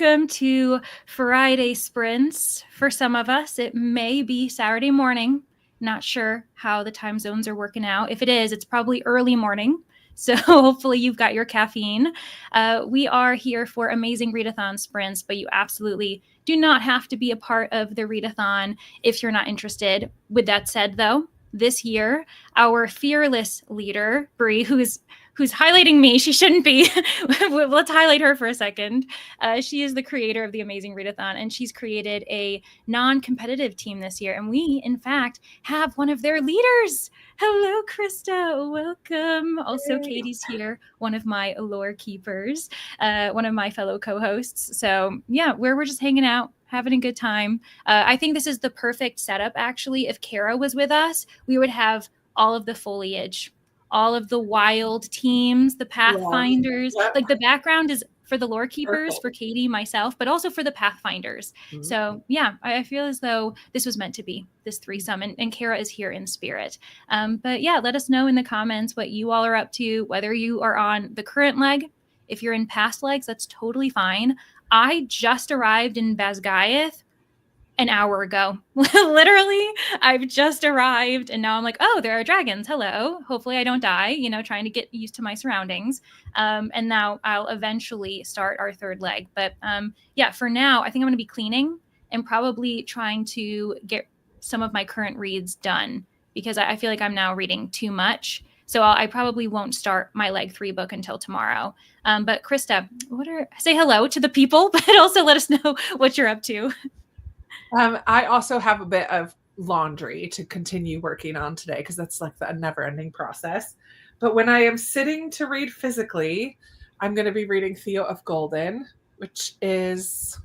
welcome to Friday Sprints. For some of us, it may be Saturday morning. Not sure how the time zones are working out. If it is, it's probably early morning. So hopefully you've got your caffeine. We are here for Amazing Readathon Sprints, but you absolutely do not have to be a part of the Readathon if you're not interested. With that said, though, this year, our fearless leader, Bree, who's highlighting me. She shouldn't be. Let's highlight her for a second. She is the creator of the Amazing Readathon, and she's created a non-competitive team this year. And we, in fact, have one of their leaders. Hello, Krista. Welcome. Also, Katie's here, one of my lore keepers, one of my fellow co-hosts. So, yeah, we're just hanging out, having a good time. I think this is the perfect setup, actually. If Kara was with us, we would have all of the foliage, all of the wild teams, the pathfinders. Yeah. Like the background is for the lore keepers, for Katie, myself, but also for the pathfinders. Mm-hmm. So yeah, I feel as though this was meant to be, this threesome, and Kara is here in spirit. But yeah, let us know in the comments what you all are up to, whether you are on the current leg. If you're in past legs, that's totally fine. I just arrived in Basgaeth an hour ago. Literally, I've just arrived and now I'm like, oh, there are dragons. Hello. Hopefully I don't die, trying to get used to my surroundings. And now I'll eventually start our third leg. But yeah, for now, I think I'm going to be cleaning and probably trying to get some of my current reads done because I feel like I'm now reading too much. So I probably won't start my leg 3 book until tomorrow. But Krista, say hello to the people, but also let us know what you're up to. I also have a bit of laundry to continue working on today because that's like a never-ending process. But when I am sitting to read physically, I'm going to be reading Theo of Golden, which is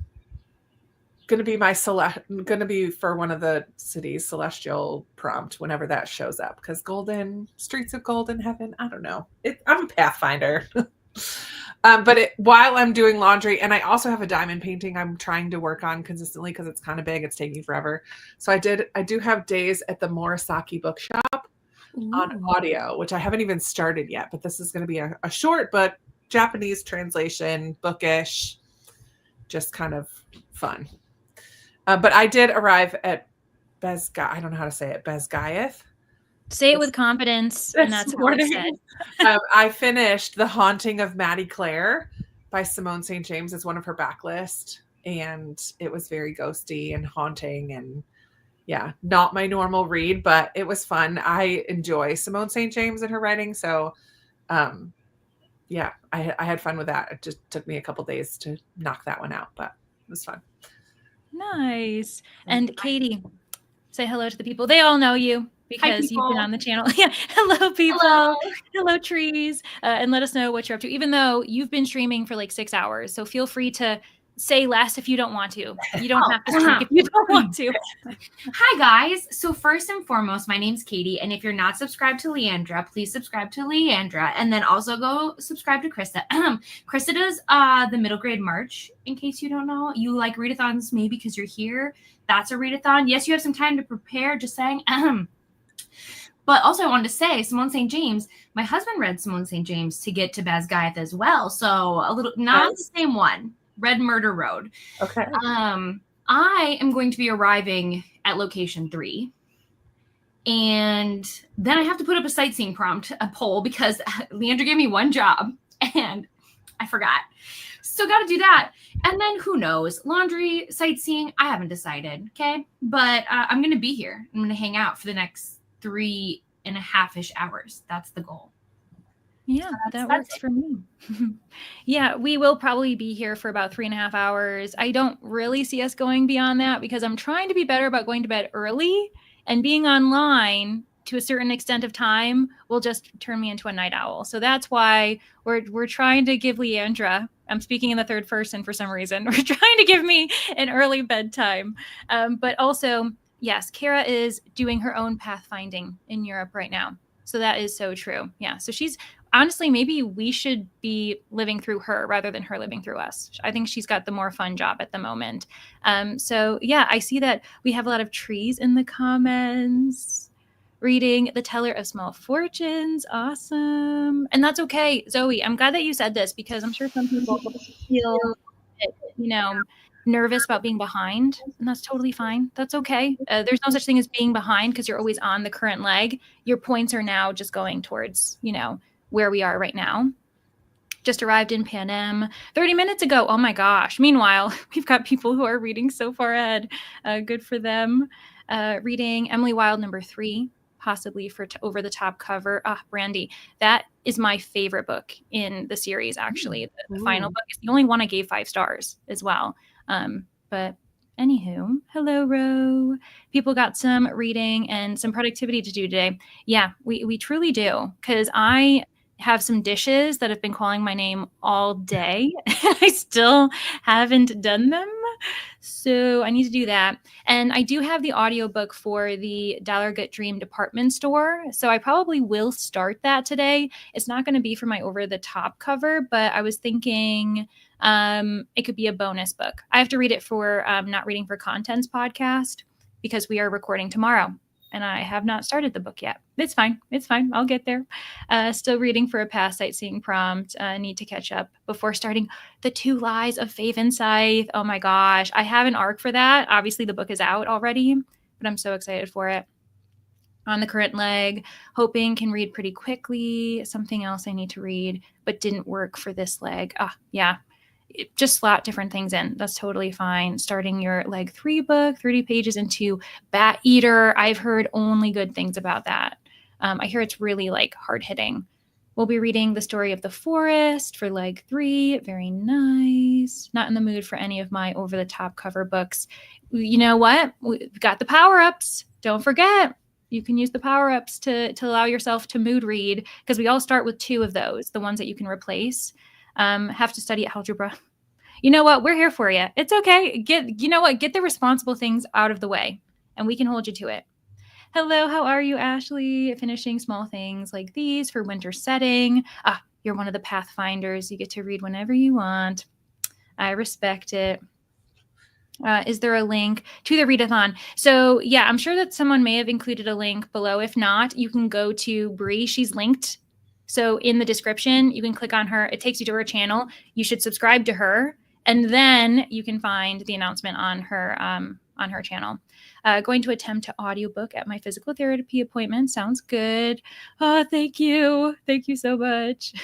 going to be for one of the cities' celestial prompt whenever that shows up. Because Golden, Streets of Golden Heaven, I don't know. I'm a Pathfinder. But while I'm doing laundry, and I also have a diamond painting I'm trying to work on consistently because it's kind of big. It's taking forever. So I do have days at the Morisaki bookshop on audio, which I haven't even started yet. But this is going to be a short but Japanese translation, bookish, just kind of fun. But I did arrive at I don't know how to say it, Basgaeth. Say it with confidence, and that's what I said. I finished The Haunting of Maddie Clare by Simone St. James. It's one of her backlist, and it was very ghosty and haunting, and yeah, not my normal read, but it was fun. I enjoy Simone St. James and her writing, so yeah, I had fun with that. It just took me a couple days to knock that one out, but it was fun. Nice. And Katie, say hello to the people. They all know you because you've been on the channel. Yeah. Hello, people. Hello, trees. And let us know what you're up to, even though you've been streaming for like 6 hours. So feel free to say less if you don't want to. You don't have to speak if you don't want to. Hi, guys. So first and foremost, my name's Katie. And if you're not subscribed to Leandra, please subscribe to Leandra. And then also go subscribe to Krista. Krista does the middle grade March, in case you don't know. You like readathons maybe because you're here. That's a readathon. Yes, you have some time to prepare, just saying. But also I wanted to say, Simone St. James, my husband read Simone St. James to get to Basgaeth as well. So a little, not the same one. Red Murder Road. Okay. I am going to be arriving at location 3. And then I have to put up a sightseeing prompt, a poll, because Leandra gave me one job and I forgot. So got to do that. And then who knows? Laundry, sightseeing, I haven't decided. Okay. But I'm going to be here. I'm going to hang out for the next 3.5-ish hours. That's the goal. Yeah, that works for me. Yeah, we will probably be here for about 3.5 hours. I don't really see us going beyond that because I'm trying to be better about going to bed early, and being online to a certain extent of time will just turn me into a night owl. So that's why we're trying to give Leandra, I'm speaking in the third person for some reason, we're trying to give me an early bedtime. But also, yes, Kara is doing her own pathfinding in Europe right now. So that is so true. Yeah. So she's honestly, maybe we should be living through her rather than her living through us. I think she's got the more fun job at the moment. So yeah, I see that we have a lot of trees in the comments. Reading The Teller of Small Fortunes. Awesome. And that's okay, Zoe. I'm glad that you said this because I'm sure some people feel nervous about being behind, and that's totally fine. That's okay. There's no such thing as being behind because you're always on the current leg. Your points are now just going towards, where we are right now. Just arrived in Panem 30 minutes ago. Oh my gosh. Meanwhile, we've got people who are reading so far ahead. Good for them. Reading Emily Wilde #3, possibly for Over the Top Cover. Brandy. That is my favorite book in the series, actually. The final book is the only one I gave 5 stars as well. But anywho, hello, Ro. People got some reading and some productivity to do today. Yeah, we truly do. Because I have some dishes that have been calling my name all day. I still haven't done them. So I need to do that. And I do have the audiobook for the Dollar Gut Dream department store. So I probably will start that today. It's not going to be for my Over the Top cover, but I was thinking it could be a bonus book. I have to read it for Not Reading for Contents podcast because we are recording tomorrow. And I have not started the book yet. It's fine. I'll get there. Still reading for a past sightseeing prompt. Need to catch up before starting The 2 Lies of Faven Scythe. Oh my gosh. I have an arc for that. Obviously, the book is out already, but I'm so excited for it. On the current leg, hoping can read pretty quickly. Something else I need to read, but didn't work for this leg. Yeah. Just slot different things in. That's totally fine. Starting your leg 3 book, 30 pages into Bat Eater. I've heard only good things about that. I hear it's really hard hitting. We'll be reading The Story of the Forest for leg 3. Very nice. Not in the mood for any of my over the top cover books. You know what? We've got the power-ups. Don't forget. You can use the power-ups to allow yourself to mood read because we all start with 2 of those, the ones that you can replace. Have to study algebra. You know what? We're here for you. It's okay. Get the responsible things out of the way and we can hold you to it. Hello, how are you, Ashley? Finishing small things like these for winter setting. You're one of the Pathfinders. You get to read whenever you want. I respect it. Is there a link to the readathon? So yeah, I'm sure that someone may have included a link below. If not, you can go to Bree. She's linked. So in the description, you can click on her. It takes you to her channel. You should subscribe to her. And then you can find the announcement on her channel. Going to attempt to audiobook at my physical therapy appointment. Sounds good. Oh, thank you. Thank you so much.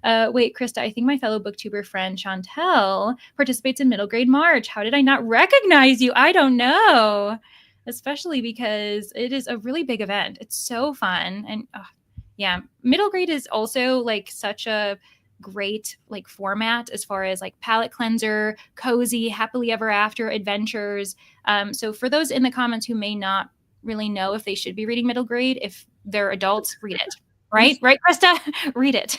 Wait, Krista, I think my fellow booktuber friend Chantel participates in middle grade March. How did I not recognize you? I don't know. Especially because it is a really big event. It's so fun. And yeah, middle grade is also such a great format as far as palette cleanser, cozy, happily ever after adventures. So for those in the comments who may not really know if they should be reading middle grade, if they're adults, read it. Right, Krista? Read it.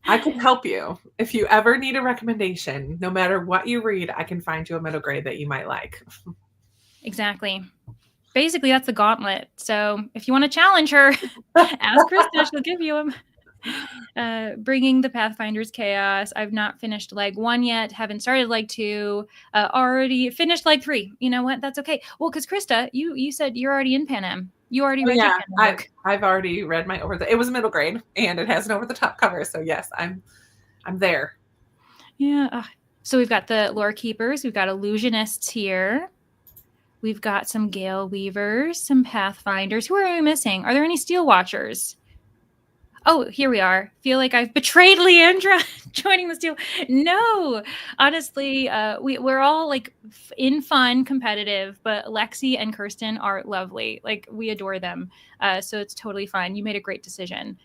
I can help you. If you ever need a recommendation, no matter what you read, I can find you a middle grade that you might like. Exactly. Basically, that's the gauntlet. So if you want to challenge her, ask Krista. She'll give you them. Bringing the Pathfinder's Chaos. I've not finished leg 1 yet. Haven't started leg 2. Already finished leg 3. You know what? That's okay. Well, because Krista, you said you're already in Panem. You already read your Panem book. I've already read my it was a middle grade and it has an over the top cover. So yes, I'm there. Yeah. So we've got the Lore Keepers. We've got Illusionists here. We've got some Gale Weavers, some Pathfinders. Who are we missing? Are there any Steel Watchers? Oh, here we are. Feel like I've betrayed Leandra joining the Steel. No, honestly, we're all in fun, competitive, but Lexi and Kirsten are lovely. We adore them. So it's totally fine. You made a great decision.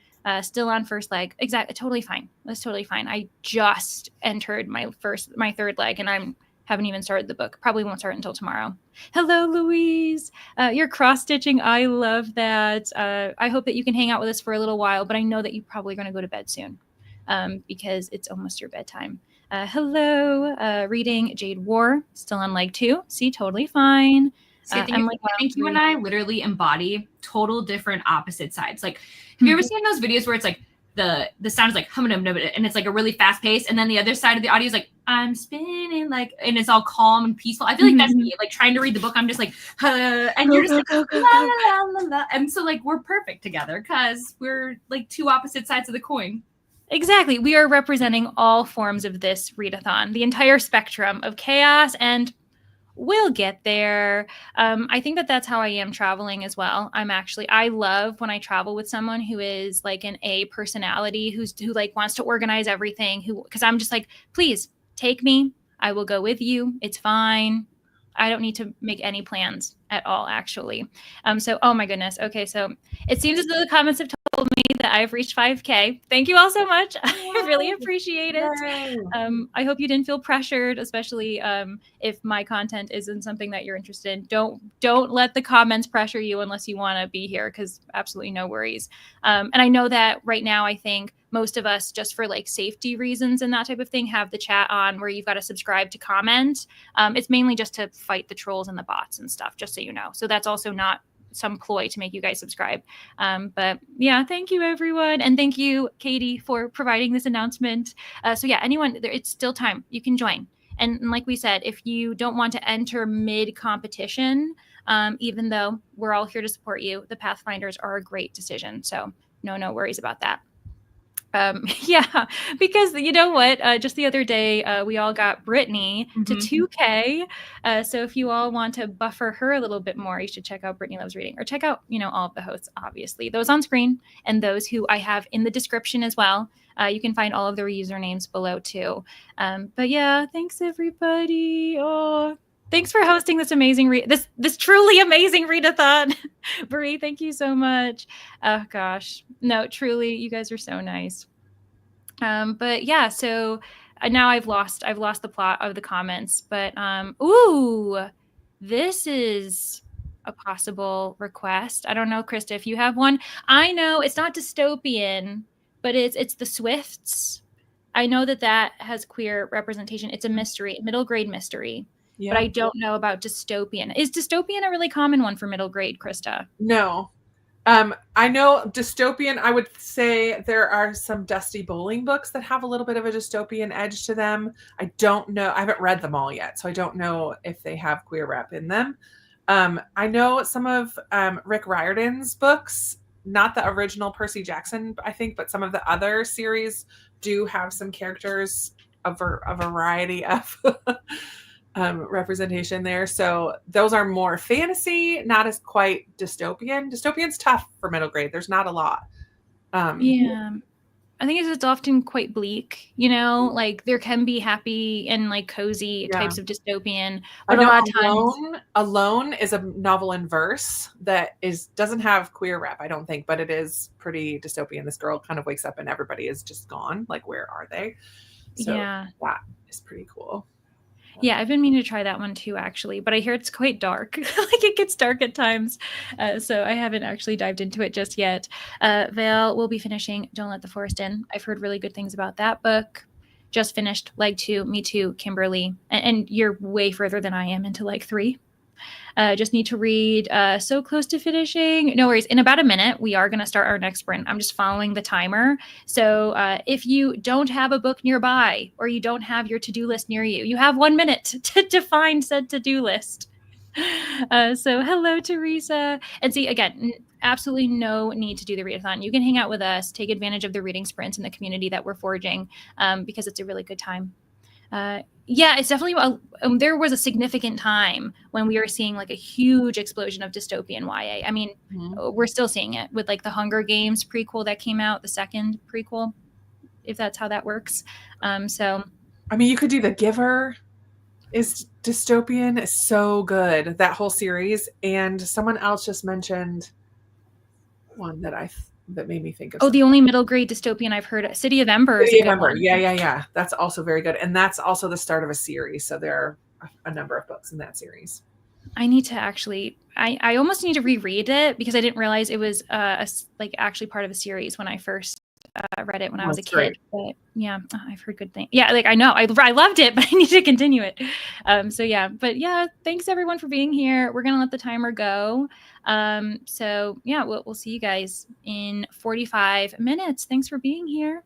Still on first leg. Exactly. Totally fine. That's totally fine. I just entered my 3rd leg and I haven't even started the book. Probably won't start until tomorrow. Hello, Louise. You're cross-stitching. I love that. I hope that you can hang out with us for a little while, but I know that you're probably going to go to bed soon because it's almost your bedtime. Hello. Reading Jade War. Still on leg 2. See, totally fine. See, I think you and I literally embody total different opposite sides. Have you ever seen those videos where it's the sound is hum and it's a really fast pace, and then the other side of the audio is I'm spinning and it's all calm and peaceful. I feel like that's me. Trying to read the book, I'm just and you're just la, la, la, la. And so we're perfect together because we're 2 opposite sides of the coin. Exactly. We are representing all forms of this readathon, the entire spectrum of chaos, and we'll get there. I think that that's how I am traveling as well. I love when I travel with someone who is like an A personality, who like wants to organize everything, because I'm just like, please take me. I will go with you. It's fine. I don't need to make any plans at all, actually. So, oh my goodness. Okay, so it seems as though the comments have told me that I've reached 5K. Thank you all so much. I really appreciate it. I hope you didn't feel pressured, especially if my content isn't something that you're interested in. Don't let the comments pressure you unless you want to be here, because absolutely no worries. And I know that right now, I think most of us, just for like safety reasons and that type of thing, have the chat on where you've got to subscribe to comment. It's mainly just to fight the trolls and the bots and stuff, just so you know. So that's also not some ploy to make you guys subscribe. But yeah, thank you everyone. And thank you, Katie, for providing this announcement. So yeah, anyone, it's still time. You can join. And like we said, if you don't want to enter mid competition, even though we're all here to support you, the Pathfinders are a great decision. So no worries about that. Yeah, because you know what? Just the other day, we all got Brittany to 2K. So if you all want to buffer her a little bit more, you should check out Brittany Loves Reading, or check out, all of the hosts, obviously, those on screen and those who I have in the description as well. You can find all of their usernames below too. But yeah, thanks everybody. Oh, thanks for hosting this amazing this truly amazing readathon. Brie, thank you so much. Oh gosh, no, truly, you guys are so nice. But yeah, so now I've lost the plot of the comments. But ooh, this is a possible request. I don't know, Krista, if you have one. I know it's not dystopian, but it's the Swifts. I know that has queer representation. It's a mystery, middle grade mystery. Yeah. But I don't know about dystopian. Is dystopian a really common one for middle grade, Krista? No. I know dystopian, I would say there are some Dusty Bowling books that have a little bit of a dystopian edge to them. I don't know. I haven't read them all yet, so I don't know if they have queer rep in them. I know some of Rick Riordan's books, not the original Percy Jackson, I think, but some of the other series do have some characters, a variety of representation there. So those are more fantasy, not as quite dystopian. Dystopian's tough for middle grade. There's not a lot. Yeah. I think it's often quite bleak, like there can be happy and like cozy types of dystopian, but a lot of times Alone is a novel in verse that doesn't have queer rep, I don't think, but it is pretty dystopian. This girl kind of wakes up and everybody is just gone. Like, where are they? So yeah, that is pretty cool. Yeah, I've been meaning to try that one too, actually, but I hear it's quite dark. Like it gets dark at times. So I haven't actually dived into it just yet. Vale will be finishing Don't Let the Forest In. I've heard really good things about that book. Just finished Leg 2, me too, Kimberly. And you're way further than I am into Leg 3. Just need to read So Close to Finishing. No worries. In about a minute, we are going to start our next sprint. I'm just following the timer. So if you don't have a book nearby or you don't have your to-do list near you, you have 1 minute to find said to-do list. So hello, Teresa. And see, again, absolutely no need to do the readathon. You can hang out with us, take advantage of the reading sprints and the community that we're forging, because it's a really good time. Yeah, it's definitely there was a significant time when we were seeing like a huge explosion of dystopian YA. I mean, we're still seeing it with like the Hunger Games prequel that came out, the second prequel, if that's how that works. So I mean, you could do The Giver is dystopian. It's so good, that whole series. And someone else just mentioned one that made me think of the only middle grade dystopian I've heard, City of Ember is a good one. Yeah. That's also very good. And that's also the start of a series. So there are a number of books in that series. I need to actually, I almost need to reread it because I didn't realize it was actually part of a series when I first read it when I was a kid. Great. But yeah, I've heard good things. Yeah, like I know I loved it, but I need to continue it. So yeah, but yeah, thanks everyone for being here. We're gonna let the timer go. So yeah, we'll see you guys in 45 minutes. Thanks for being here.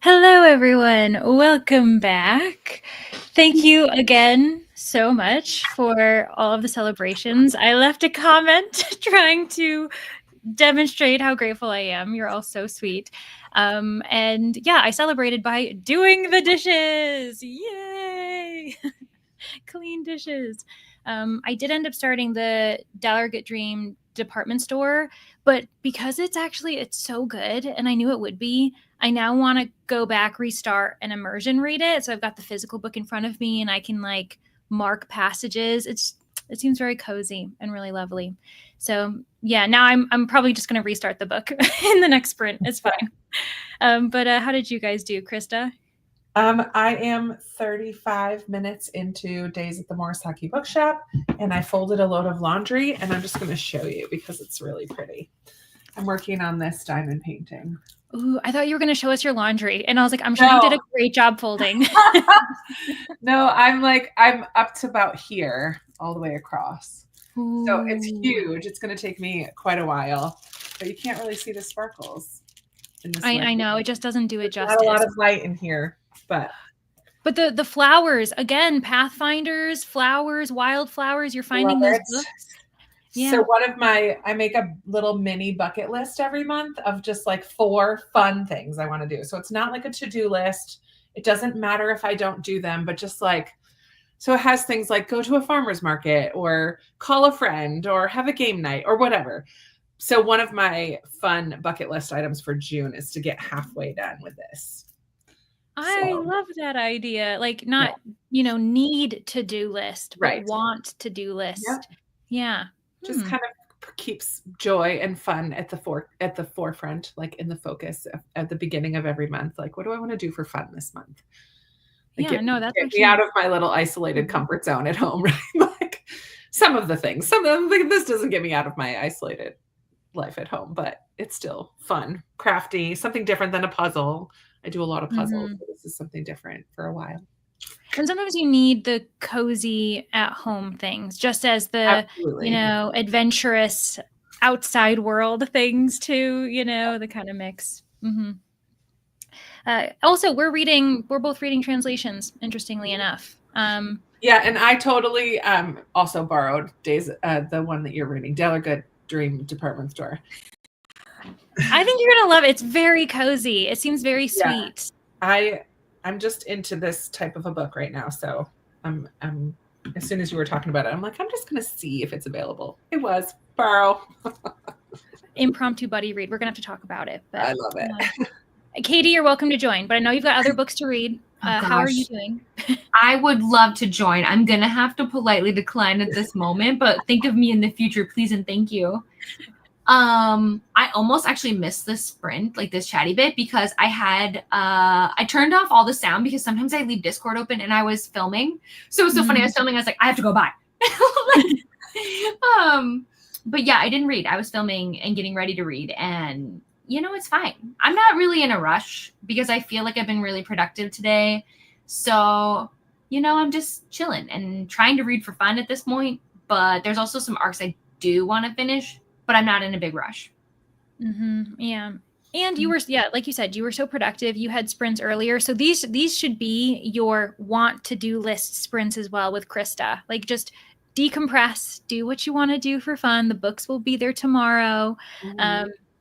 Hello, everyone. Welcome back. Thank you again so much for all of the celebrations. I left a comment trying to demonstrate how grateful I am. You're all so sweet. And yeah, I celebrated by doing the dishes. Yay! Clean dishes. I did end up starting the Delegate Dream department store, but because it's so good and I knew it would be, I now want to go back, restart, and immersion read it. So I've got the physical book in front of me and I can like mark passages. It seems very cozy and really lovely. So yeah, now I'm probably just going to restart the book in the next sprint. It's fine. But how did you guys do, Krista? I am 35 minutes into Days at the Morisaki Bookshop, and I folded a load of laundry, and I'm just going to show you because it's really pretty. I'm working on this diamond painting. Ooh, I thought you were going to show us your laundry, and I was like, I'm sure you did a great job folding. No, I'm up to about here, all the way across. Ooh. So it's huge. It's going to take me quite a while, but you can't really see the sparkles. I know, it just doesn't do it justice. Not a lot of light in here. But the flowers, again, pathfinders, flowers, wildflowers, you're finding those books. Yeah. So I make a little mini bucket list every month of just like 4 fun things I want to do. So it's not like a to-do list. It doesn't matter if I don't do them, but just like, so it has things like go to a farmer's market or call a friend or have a game night or whatever. So one of my fun bucket list items for June is to get halfway done with this. I love that idea. Like not, need to do list, but want to do list. Yep. Yeah. Just kind of keeps joy and fun at the forefront, like in the focus at the beginning of every month. Like, what do I want to do for fun this month? Like, that's get me out of my little isolated comfort zone at home, right? Like some of them, like, this doesn't get me out of my isolated life at home, but it's still fun, crafty, something different than a puzzle. I do a lot of puzzles, but this is something different for a while. And sometimes you need the cozy at home things, just as the, adventurous outside world things too, the kind of mix. Mm-hmm. Also, we're both reading translations, interestingly enough. Yeah, and I totally also borrowed the one that you're reading, Delegate Dream Department Store. I think you're gonna love it. It's very cozy. It seems very sweet. Yeah. I'm just into this type of a book right now, so I'm as soon as you were talking about it, I'm like, I'm just gonna see if it's available. It was borrow. Impromptu buddy read. We're gonna have to talk about it. But I love it. Katie, you're welcome to join, but I know you've got other books to read. How are you doing? I would love to join. I'm gonna have to politely decline at this moment, but think of me in the future, please and thank you. I almost actually missed this sprint, like this chatty bit, because I turned off all the sound because sometimes I leave Discord open and I was filming. So it was so funny. I was filming. I was like, I have to go by. But yeah, I didn't read. I was filming and getting ready to read, and it's fine. I'm not really in a rush because I feel like I've been really productive today. So, I'm just chilling and trying to read for fun at this point, but there's also some arcs I do want to finish, but I'm not in a big rush. Mm-hmm. Yeah. And you were, like you said, you were so productive. You had sprints earlier. So these should be your want to do list sprints as well with Krista. Like just decompress, do what you want to do for fun. The books will be there tomorrow.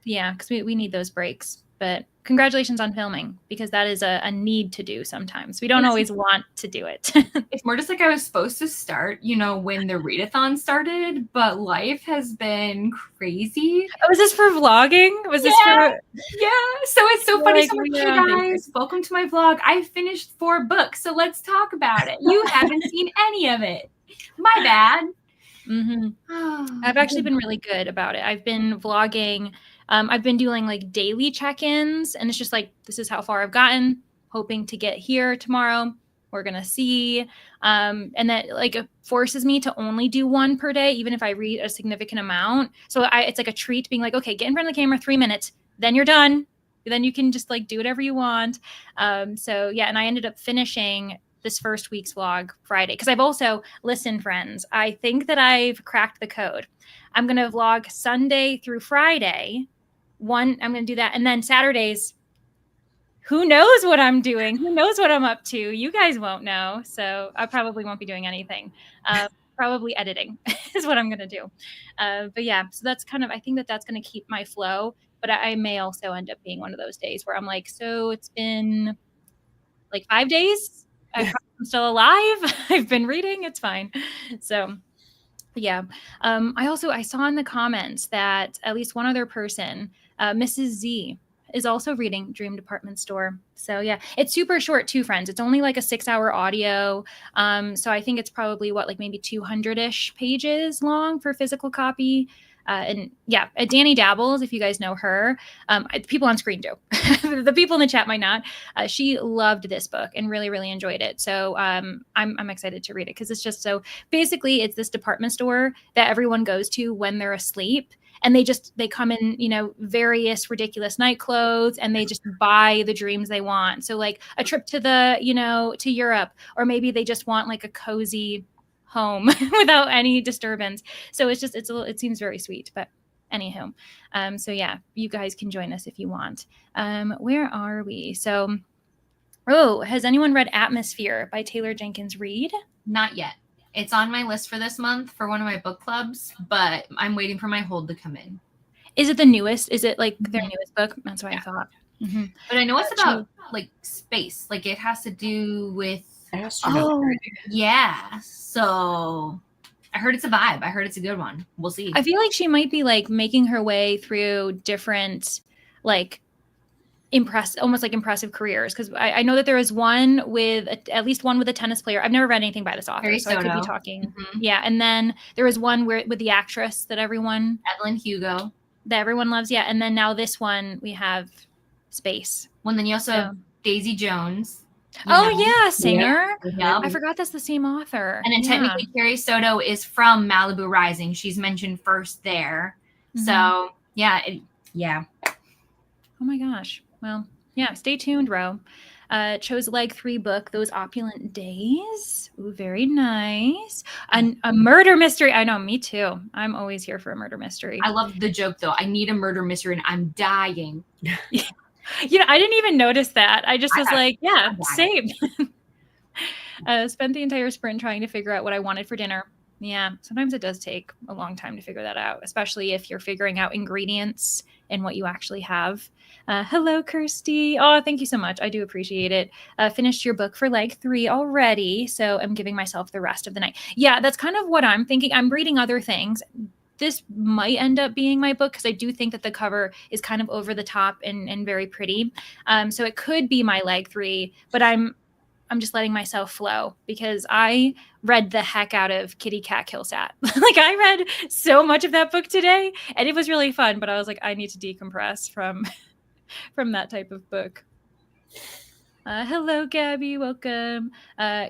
Because we need those breaks. But congratulations on filming, because that is a need to do sometimes. We don't always want to do it. It's more just like I was supposed to start, when the readathon started, but life has been crazy. Oh, was this for vlogging? Was this for? Yeah. So it's so funny. So hey guys, welcome to my vlog. I finished 4 books, so let's talk about it. You haven't seen any of it. My bad. Mm-hmm. I've actually been really good about it. I've been vlogging. I've been doing like daily check-ins, and it's just like, this is how far I've gotten, hoping to get here tomorrow. We're going to see. And that like it forces me to only do 1 per day, even if I read a significant amount. So it's like a treat being like, okay, get in front of the camera 3 minutes, then you're done. Then you can just like do whatever you want. So yeah. And I ended up finishing this first week's vlog Friday, because I've also, listen, friends, I think that I've cracked the code. I'm going to vlog Sunday through Friday. I'm going to do that. And then Saturdays, who knows what I'm doing? Who knows what I'm up to? You guys won't know. So I probably won't be doing anything. Probably editing is what I'm going to do. But yeah, so that's kind of, I think that's going to keep my flow. But I may also end up being one of those days where I'm like, so it's been like 5 days. I'm still alive. I've been reading. It's fine. So yeah. I saw in the comments that at least one other person, Mrs. Z, is also reading Dream Department Store. So yeah, it's super short too, friends. It's only like a 6-hour audio. So I think it's probably like maybe 200-ish pages long for physical copy. And yeah, Danny dabbles, if you guys know her. People on screen do. The people in the chat might not. She loved this book and really, really enjoyed it. So I'm excited to read it because it's just so, basically it's this department store that everyone goes to when they're asleep. And they come in, various ridiculous night clothes, and they just buy the dreams they want. So like a trip to to Europe, or maybe they just want like a cozy home without any disturbance. So it seems very sweet. But anywho, so yeah, you guys can join us if you want. Where are we? So, has anyone read Atmosphere by Taylor Jenkins Reid? Not yet. It's on my list for this month for one of my book clubs, but I'm waiting for my hold to come in. Is it the newest? Is it like their newest book? That's what I thought. Mm-hmm. But I know it's about like space. Like it has to do with astronaut. Yeah. So I heard it's a vibe. I heard it's a good one. We'll see. I feel like she might be like making her way through different like almost like impressive careers, because I know that there is one with at least one with a tennis player. I've never read anything by this author, so I could be talking. Mm-hmm. Yeah, and then there was one with the actress that everyone loves. Yeah, and then now this one we have space. Well, then you also have Daisy Jones. Singer. Yeah. I forgot that's the same author. And then technically Carrie Soto is from Malibu Rising. She's mentioned first there. Mm-hmm. So yeah. Oh my gosh. Well, yeah, stay tuned, Ro. Chose leg 3 book, Those Opulent Days. Ooh, very nice. A murder mystery. I know, me too. I'm always here for a murder mystery. I love the joke, though. I need a murder mystery and I'm dying. I didn't even notice that. I just was like, yeah, same. Spent the entire sprint trying to figure out what I wanted for dinner. Yeah, sometimes it does take a long time to figure that out, especially if you're figuring out ingredients and what you actually have. Hello, Kirsty. Oh, thank you so much. I do appreciate it. Finished your book for leg 3 already, so I'm giving myself the rest of the night. Yeah, that's kind of what I'm thinking. I'm reading other things. This might end up being my book because I do think that the cover is kind of over the top and very pretty. So it could be my leg 3, but I'm just letting myself flow because I read the heck out of Kitty Cat Kill Sat. Like I read so much of that book today and it was really fun, but I was like, I need to decompress from that type of book. Hello, Gabby. Welcome.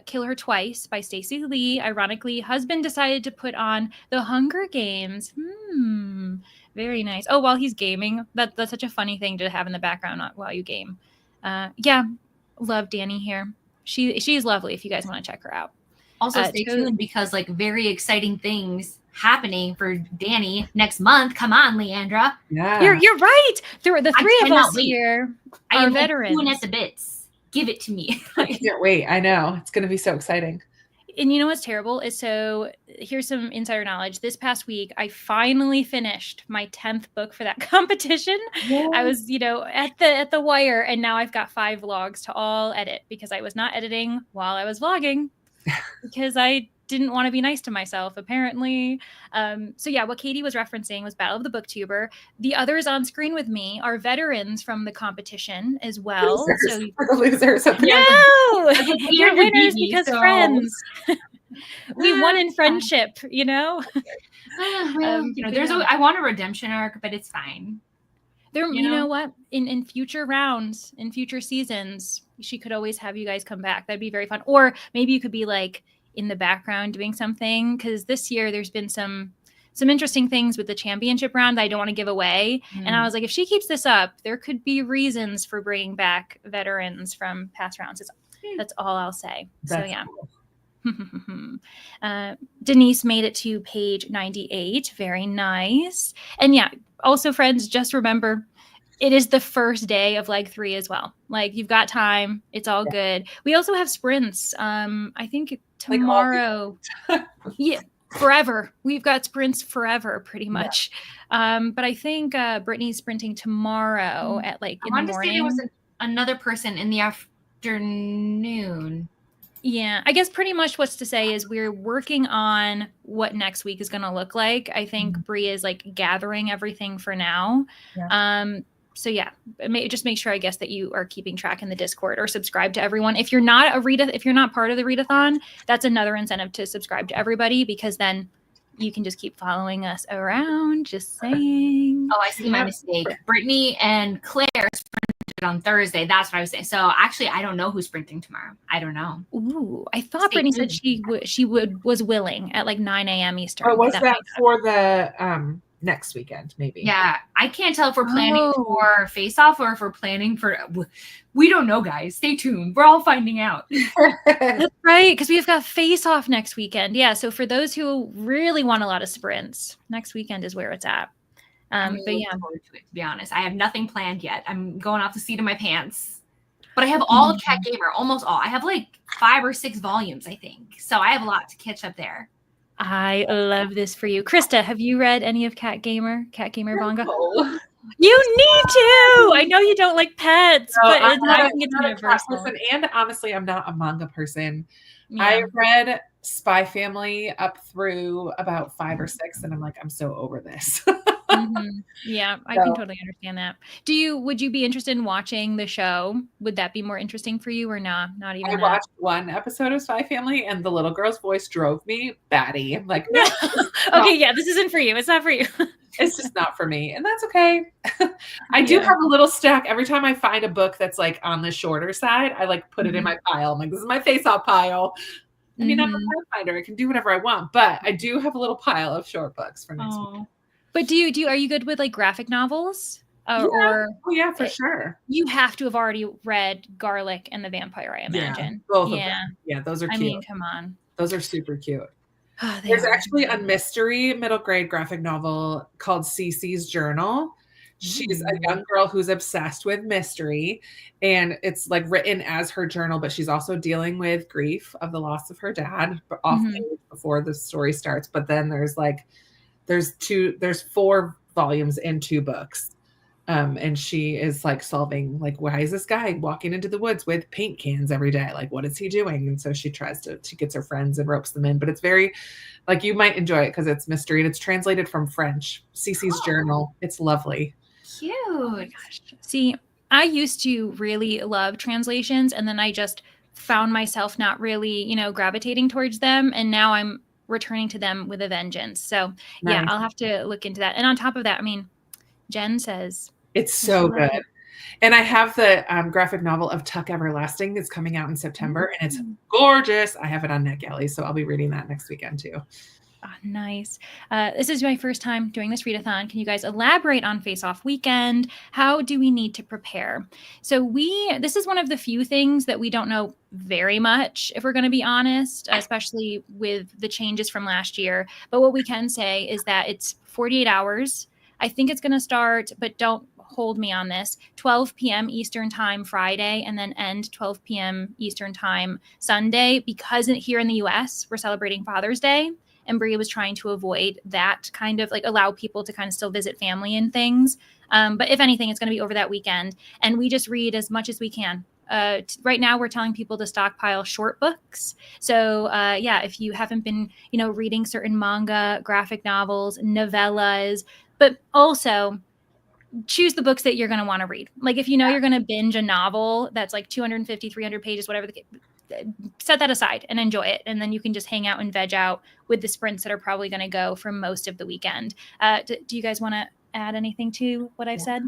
Kill Her Twice by Stacey Lee. Ironically, husband decided to put on The Hunger Games. Very nice. Oh, while he's gaming. That's such a funny thing to have in the background while you game. Yeah, love Danny here. She is lovely if you guys want to check her out. Also, stay tuned because like very exciting things happening for Danny next month. Come on, Leandra. Yeah, you're right. The 3 of us here are veterans. Chewing at the bits. Give it to me. I can't wait. I know it's going to be so exciting. And you know what's terrible is, so here's some insider knowledge. This past week, I finally finished my 10th book for that competition. Yeah. I was, at the wire, and now I've got 5 vlogs to all edit because I was not editing while I was vlogging because I didn't want to be nice to myself, apparently. So yeah, what Katie was referencing was Battle of the Booktuber. The others on screen with me are veterans from the competition as well. Losers. So losers. No, you're winners because friends. We won in friendship, Well, I want a redemption arc, but it's fine. You know what? In future rounds, in future seasons, she could always have you guys come back. That'd be very fun. Or maybe you could be like in the background doing something, because this year there's been some interesting things with the championship round that I don't want to give away. And I was like, if she keeps this up, there could be reasons for bringing back veterans from past rounds. That's all I'll say. That's so yeah. Cool. Denise made it to page 98. Very nice. And yeah, also friends, just remember, it is the first day of leg 3 as well. Like, you've got time. It's all good. We also have sprints. I think tomorrow. Yeah, forever. We've got sprints forever, pretty much. But I think Brittany's sprinting tomorrow at like in the morning. There was another person in the afternoon. Yeah, I guess pretty much what's to say is we're working on what next week is going to look like. I think Bree is like gathering everything for now. Yeah. So yeah, just make sure, I guess, that you are keeping track in the Discord or subscribe to everyone. If you're not if you're not part of the Readathon, that's another incentive to subscribe to everybody, because then you can just keep following us around. Just saying. Oh, I see my mistake. Brittany and Claire sprinted on Thursday. That's what I was saying. So actually, I don't know who's sprinting tomorrow. I don't know. Ooh, I thought Brittany said she was willing at like 9 a.m. Eastern. Or was that for the next weekend, maybe? Yeah, I can't tell if we're planning for Face Off or if we're planning for. We don't know, guys. Stay tuned. We're all finding out. That's right, because we've got Face Off next weekend. Yeah, so for those who really want a lot of sprints, next weekend is where it's at. But yeah, to be honest, I have nothing planned yet. I'm going off the seat of my pants. But I have all of Cat Gamer, almost all. I have like 5 or 6 volumes, I think. So I have a lot to catch up there. I love this for you. Krista, have you read any of Cat Gamer manga? No. You need to! I know you don't like pets, but I think it's universal. Person, and honestly, I'm not a manga person. Yeah. I read Spy Family up through about 5 or 6, and I'm like, I'm so over this. Yeah, I can totally understand that. Would you be interested in watching the show? Would that be more interesting for you, or not even? I watched one episode of Spy Family, and the little girl's voice drove me batty. I'm like, no. Okay, yeah, this isn't for you. It's not for you. It's just not for me, and that's okay. I do have a little stack. Every time I find a book that's like on the shorter side, I like put it in my pile. I'm like, this is my Face Off pile. I mean, I'm a Pathfinder. I can do whatever I want, but I do have a little pile of short books for next week. But are you good with like graphic novels? Or for sure. You have to have already read Garlic and the Vampire, I imagine. Both of them. Yeah, those are cute. I mean, come on. Those are super cute. There's actually a mystery middle grade graphic novel called Cece's Journal. She's a young girl who's obsessed with mystery, and it's like written as her journal, but she's also dealing with grief of the loss of her dad before the story starts. But then there's 4 volumes in 2 books. And she is like solving, like, why is this guy walking into the woods with paint cans every day? Like, what is he doing? And so she gets her friends and ropes them in, but it's very like, you might enjoy it because it's mystery, and it's translated from French. Cece's Journal. It's lovely. Cute. Oh my gosh. See, I used to really love translations, and then I just found myself not really, gravitating towards them. And now I'm returning to them with a vengeance. So yeah, I'll have to look into that. And on top of that, I mean, Jen says it's so good. And I have the graphic novel of Tuck Everlasting that's coming out in September, and it's gorgeous. I have it on NetGalley, so I'll be reading that next weekend too. Oh, nice. This is my first time doing this readathon. Can you guys elaborate on Face Off weekend? How do we need to prepare? So this is one of the few things that we don't know very much, if we're going to be honest, especially with the changes from last year. But what we can say is that it's 48 hours. I think it's going to start, but don't hold me on this, 12 p.m. Eastern time Friday, and then end 12 p.m. Eastern time Sunday, because here in the U.S., we're celebrating Father's Day. And Bria was trying to avoid that, kind of like allow people to kind of still visit family and things. But if anything, it's going to be over that weekend. And we just read as much as we can. Right now, we're telling people to stockpile short books. So if you haven't been, reading certain manga, graphic novels, novellas, but also choose the books that you're going to want to read. Like if you're going to binge a novel that's like 250, 300 pages, whatever set that aside and enjoy it. And then you can just hang out and veg out with the sprints that are probably going to go for most of the weekend. Do you guys want to add anything to what I've said?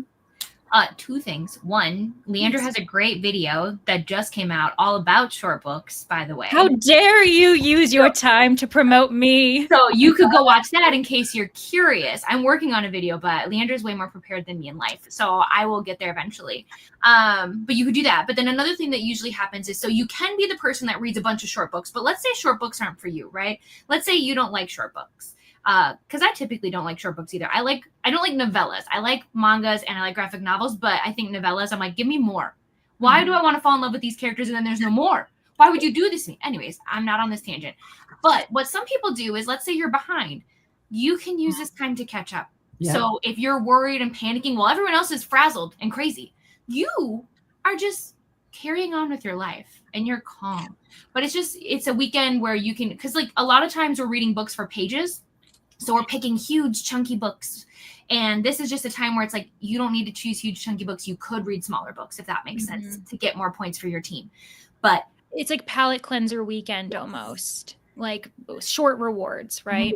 2 things. One, Leandra has a great video that just came out all about short books, by the way. How dare you use your time to promote me? So you could go watch that in case you're curious. I'm working on a video, but Leandra's way more prepared than me in life. So I will get there eventually. But you could do that. But then another thing that usually happens is, so you can be the person that reads a bunch of short books, but let's say short books aren't for you, right? Let's say you don't like short books. because I typically don't like short books either. I don't like novellas. I like mangas and I like graphic novels, but I think novellas, I'm like, give me more. Why do I want to fall in love with these characters and then there's no more? Why would you do this to me? Anyways, I'm not on this tangent. But what some people do is, let's say you're behind. You can use this time to catch up. Yep. So if you're worried and panicking while everyone else is frazzled and crazy, you are just carrying on with your life and you're calm. But it's a weekend where you can, because like a lot of times we're reading books for pages. So we're picking huge chunky books. And this is just a time where it's like, you don't need to choose huge chunky books. You could read smaller books, if that makes sense, to get more points for your team. But it's like palate cleanser weekend almost, like short rewards, right?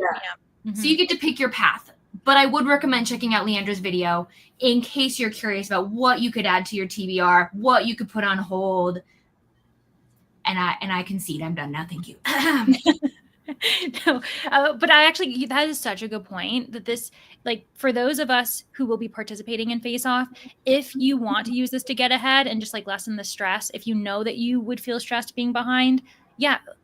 Yeah. So you get to pick your path. But I would recommend checking out Leandra's video in case you're curious about what you could add to your TBR, what you could put on hold. And I concede. I'm done now. Thank you. No, but that is such a good point, that this, like, for those of us who will be participating in Face Off, if you want to use this to get ahead and just like lessen the stress, if you know that you would feel stressed being behind,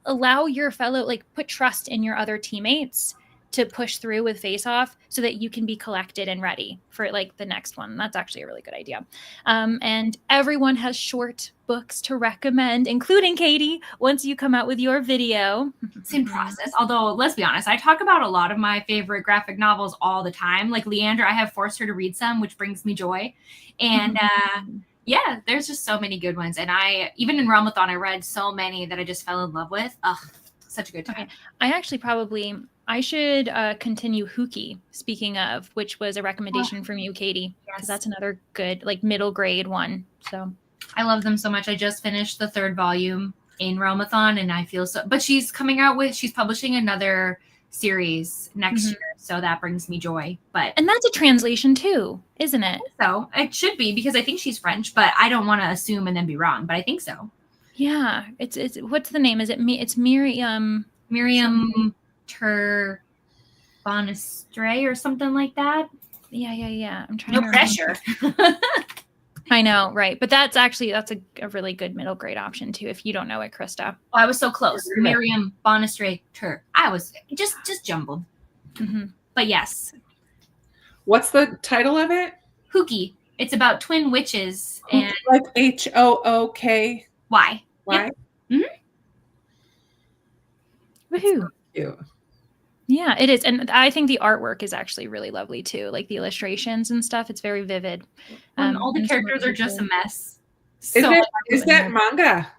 allow your fellow, like, put trust in your other teammates to push through with Face Off so that you can be collected and ready for like the next one. That's actually a really good idea. And everyone has short books to recommend, including Katie, once you come out with your video. It's in process. Although, let's be honest, I talk about a lot of my favorite graphic novels all the time. Like Leandra, I have forced her to read some, which brings me joy. And yeah, there's just so many good ones. And even in Realmathon, I read so many that I just fell in love with. Ugh, such a good time. Okay. I should continue Hookie, speaking of, which was a recommendation from you, Katie, because that's another good, like, middle grade one. So I love them so much. I just finished the 3rd volume in Realmathon, and I feel so. But she's publishing another series next year, so that brings me joy. And that's a translation too, isn't it? So it should be, because I think she's French, but I don't want to assume and then be wrong. But I think so. Yeah, it's what's the name? Is it me? It's Miriam Ter Bonestray or something like that. Yeah. I'm trying. No pressure. I know, right? But that's a really good middle grade option too, if you don't know it, Krista. Oh, I was so close. Miriam Bonestray Ter. I was just jumbled. But yes. What's the title of it? Hookie. It's about twin witches and like HOOKY. Why? Yep. Woohoo! Cute. Yeah, it is. And I think the artwork is actually really lovely too. Like the illustrations and stuff. It's very vivid. All the characters are just a mess. Is that manga?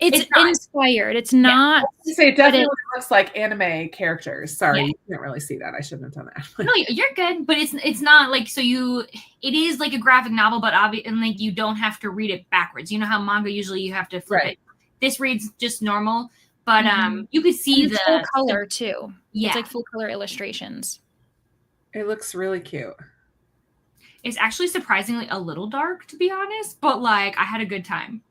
It's inspired. It's not. Yeah. Say it definitely looks like anime characters. Sorry, you can't really see that. I shouldn't have done that. No, you're good. But it's not like, it is like a graphic novel, but obviously, and like you don't have to read it backwards. You know how manga usually you have to flip it. This reads just normal. But you could see the full color too. Yeah, it's like full color illustrations. It looks really cute. It's actually surprisingly a little dark, to be honest. But like, I had a good time.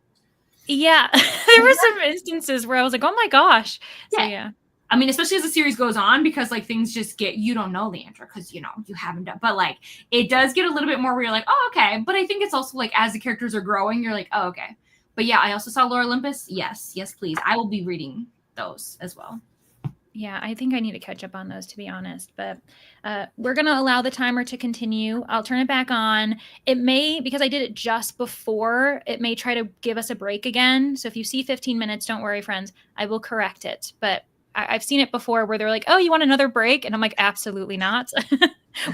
Yeah, there were some instances where I was like, "Oh my gosh!" So yeah. I mean, especially as the series goes on, because like things just get, you don't know Leandra because you haven't done, but like it does get a little bit more where you're like, oh okay. But I think it's also like as the characters are growing, you're like, oh okay. But yeah, I also saw Lore Olympus. Yes, please. I will be reading those as well. Yeah, I think I need to catch up on those, to be honest. But we're going to allow the timer to continue. I'll turn it back on. It may, because I did it just before, it may try to give us a break again. So if you see 15 minutes, don't worry, friends. I will correct it. But I've seen it before where they're like, oh, you want another break? And I'm like, absolutely not.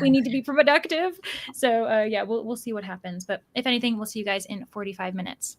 We need to be productive. So yeah, we'll see what happens. But if anything, we'll see you guys in 45 minutes.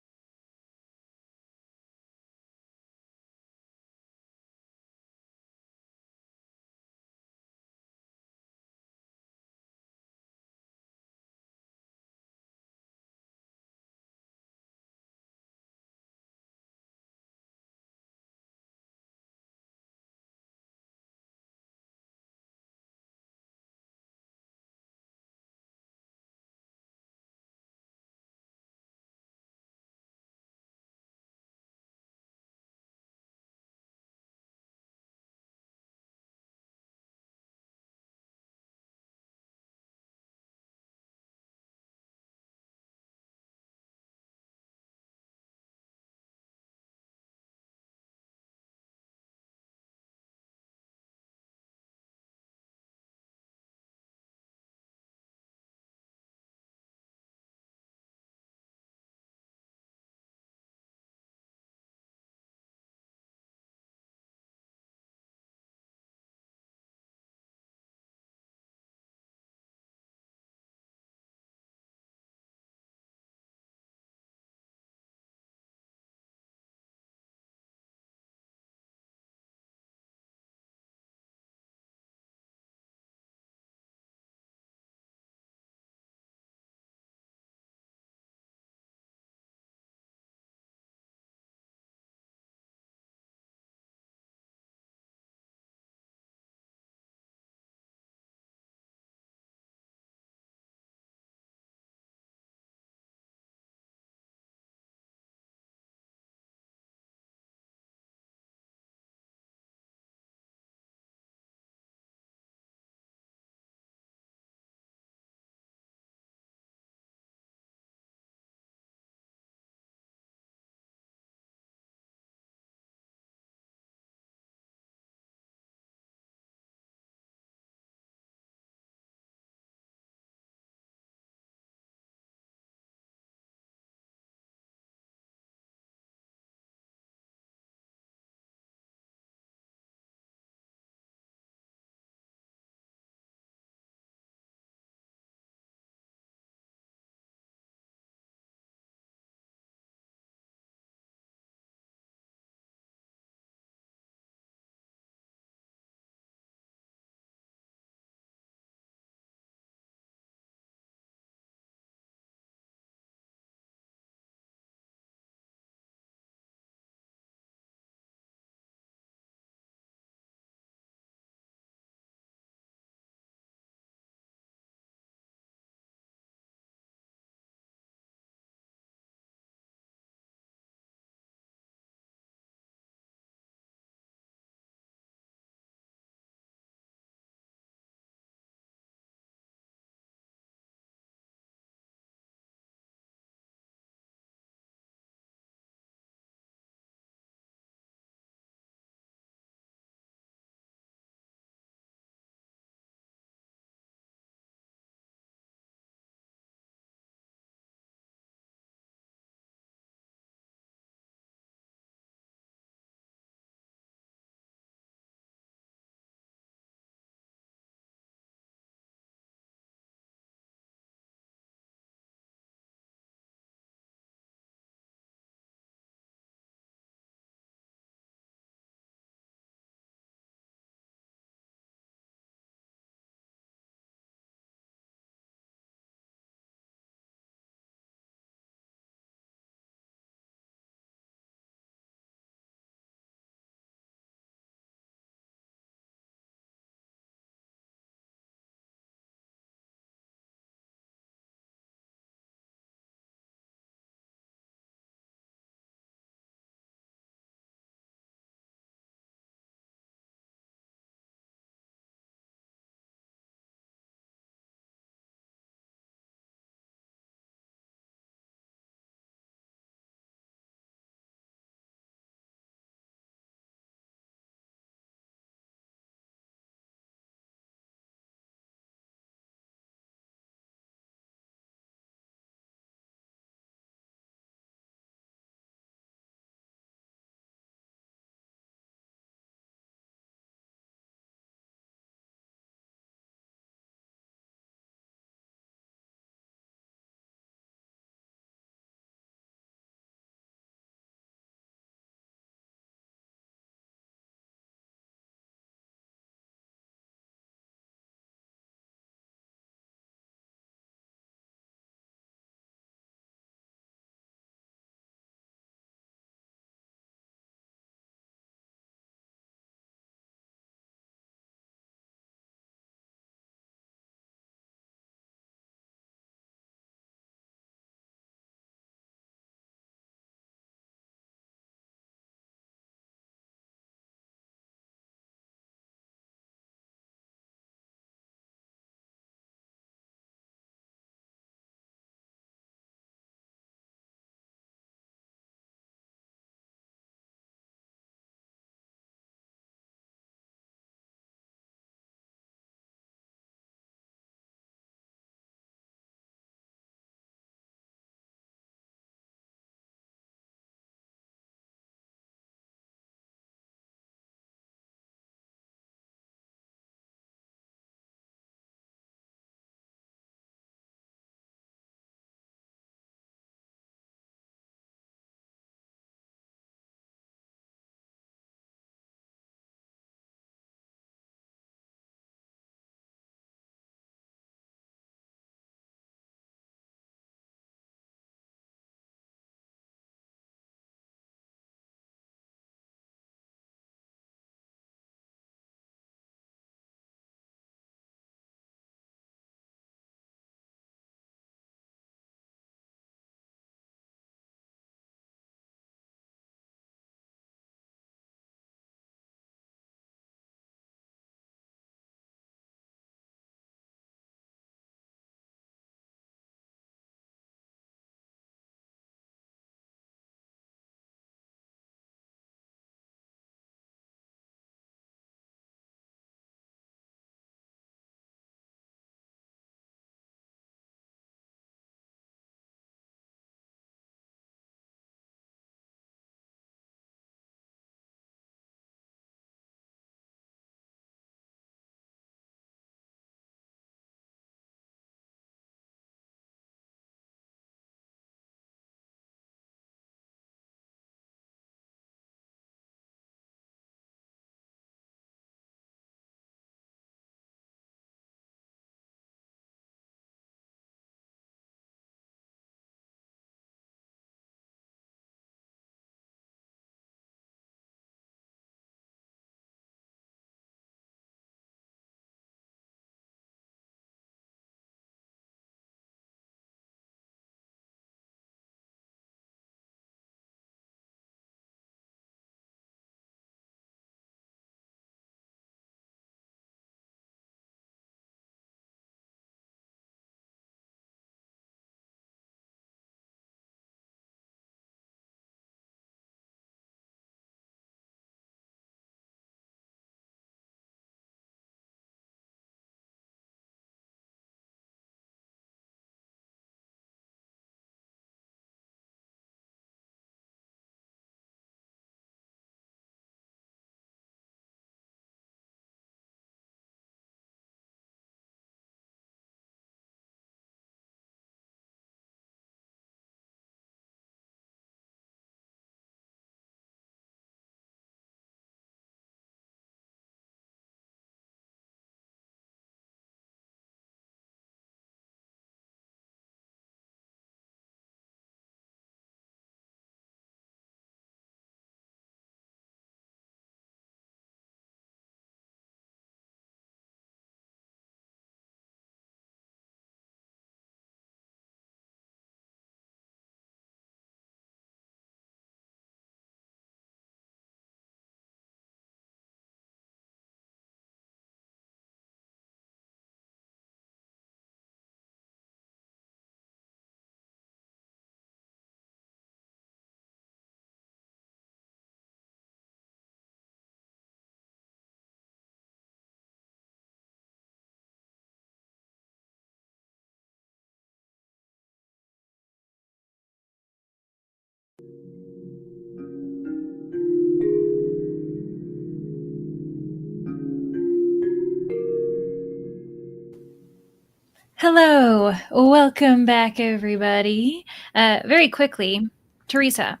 Hello, welcome back, everybody. Very quickly, Teresa,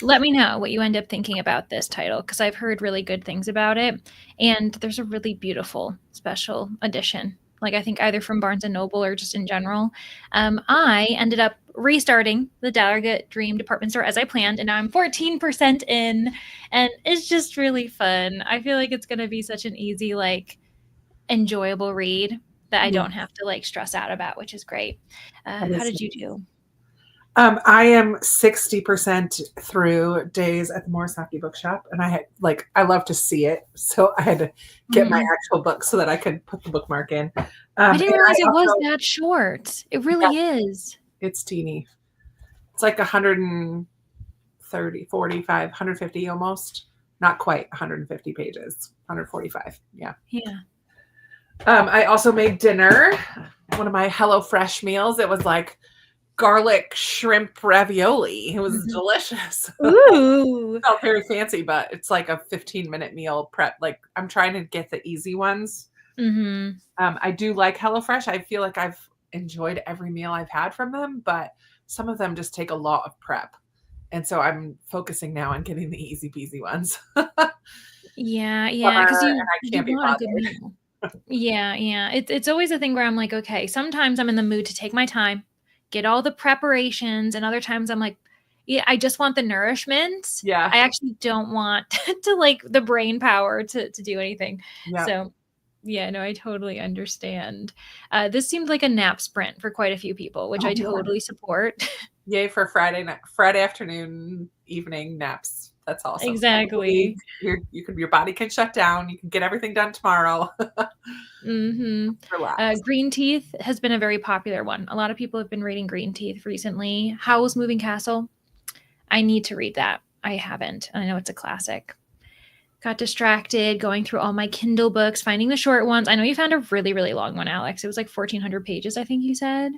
let me know what you end up thinking about this title, because I've heard really good things about it, and there's a really beautiful special edition, like I think either from Barnes & Noble or just in general. I ended up restarting the Delegate Dream department store as I planned, and now I'm 14% in, and it's just really fun. I feel like it's going to be such an easy, like, enjoyable read that I don't have to like stress out about, which is great. How did you do? I am 60% through Days at the Morisaki Bookshop, and I love to see it, so I had to get my actual book so that I could put the bookmark in. I didn't realize it was that short. It really is. It's teeny. It's like 130, 45, 150 almost. Not quite 150 pages. 145. Yeah. Yeah. I also made dinner. One of my HelloFresh meals. It was like garlic shrimp ravioli. It was delicious. Ooh. It felt very fancy, but it's like a 15-minute meal prep. Like I'm trying to get the easy ones. I do like HelloFresh. I feel like I've enjoyed every meal I've had from them, but some of them just take a lot of prep. And so I'm focusing now on getting the easy peasy ones. Yeah. Because I can't be bothered. Yeah. It's always a thing where I'm like, okay, sometimes I'm in the mood to take my time, get all the preparations, and other times I'm like, yeah, I just want the nourishment. Yeah. I actually don't want to like the brain power to do anything. Yeah. So yeah, no, I totally understand. This seemed like a nap sprint for quite a few people, which I totally support. Yay for Friday afternoon, evening naps. That's awesome. Exactly. Your body can shut down. You can get everything done tomorrow. Relax. Green Teeth has been a very popular one. A lot of people have been reading Green Teeth recently. Howl's Moving Castle. I need to read that. I haven't. I know it's a classic. Got distracted going through all my Kindle books, finding the short ones. I know you found a really, really long one, Alex. It was like 1,400 pages, I think you said.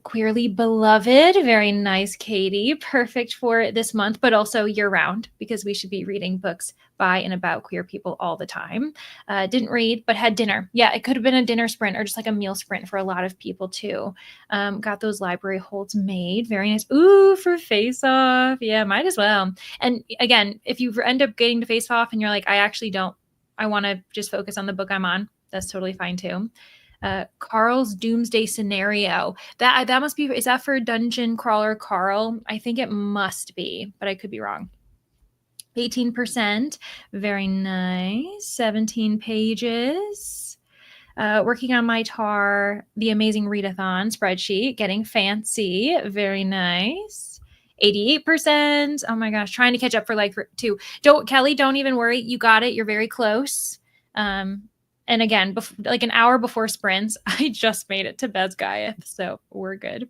Queerly Beloved. Very nice, Katie. Perfect for this month, but also year round, because we should be reading books by and about queer people all the time. Didn't read, but had dinner. Yeah, it could have been a dinner sprint or just like a meal sprint for a lot of people too. Got those library holds made. Very nice. Ooh, for Face Off. Yeah, might as well. And again, if you end up getting to Face Off and you're like, I want to just focus on the book I'm on, that's totally fine too. Carl's Doomsday Scenario. That must be, is that for Dungeon Crawler Carl? I think it must be, but I could be wrong. 18%. Very nice. 17 pages. Working on my TAR, the Amazing Readathon spreadsheet, getting fancy. Very nice. 88%. Oh my gosh, trying to catch up for like 2. Kelly, don't even worry. You got it. You're very close. And again, like an hour before sprints, I just made it to Bezgaiath, so we're good.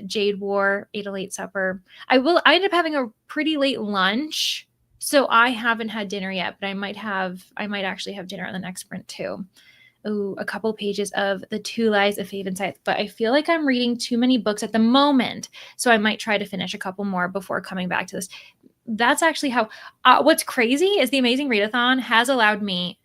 Jade War, ate a late supper. I ended up having a pretty late lunch, so I haven't had dinner yet, but I might actually have dinner on the next sprint too. Oh, a couple pages of The Two Lies of Faven Scythe, but I feel like I'm reading too many books at the moment, so I might try to finish a couple more before coming back to this. That's actually how, what's crazy is the Amazing Readathon has allowed me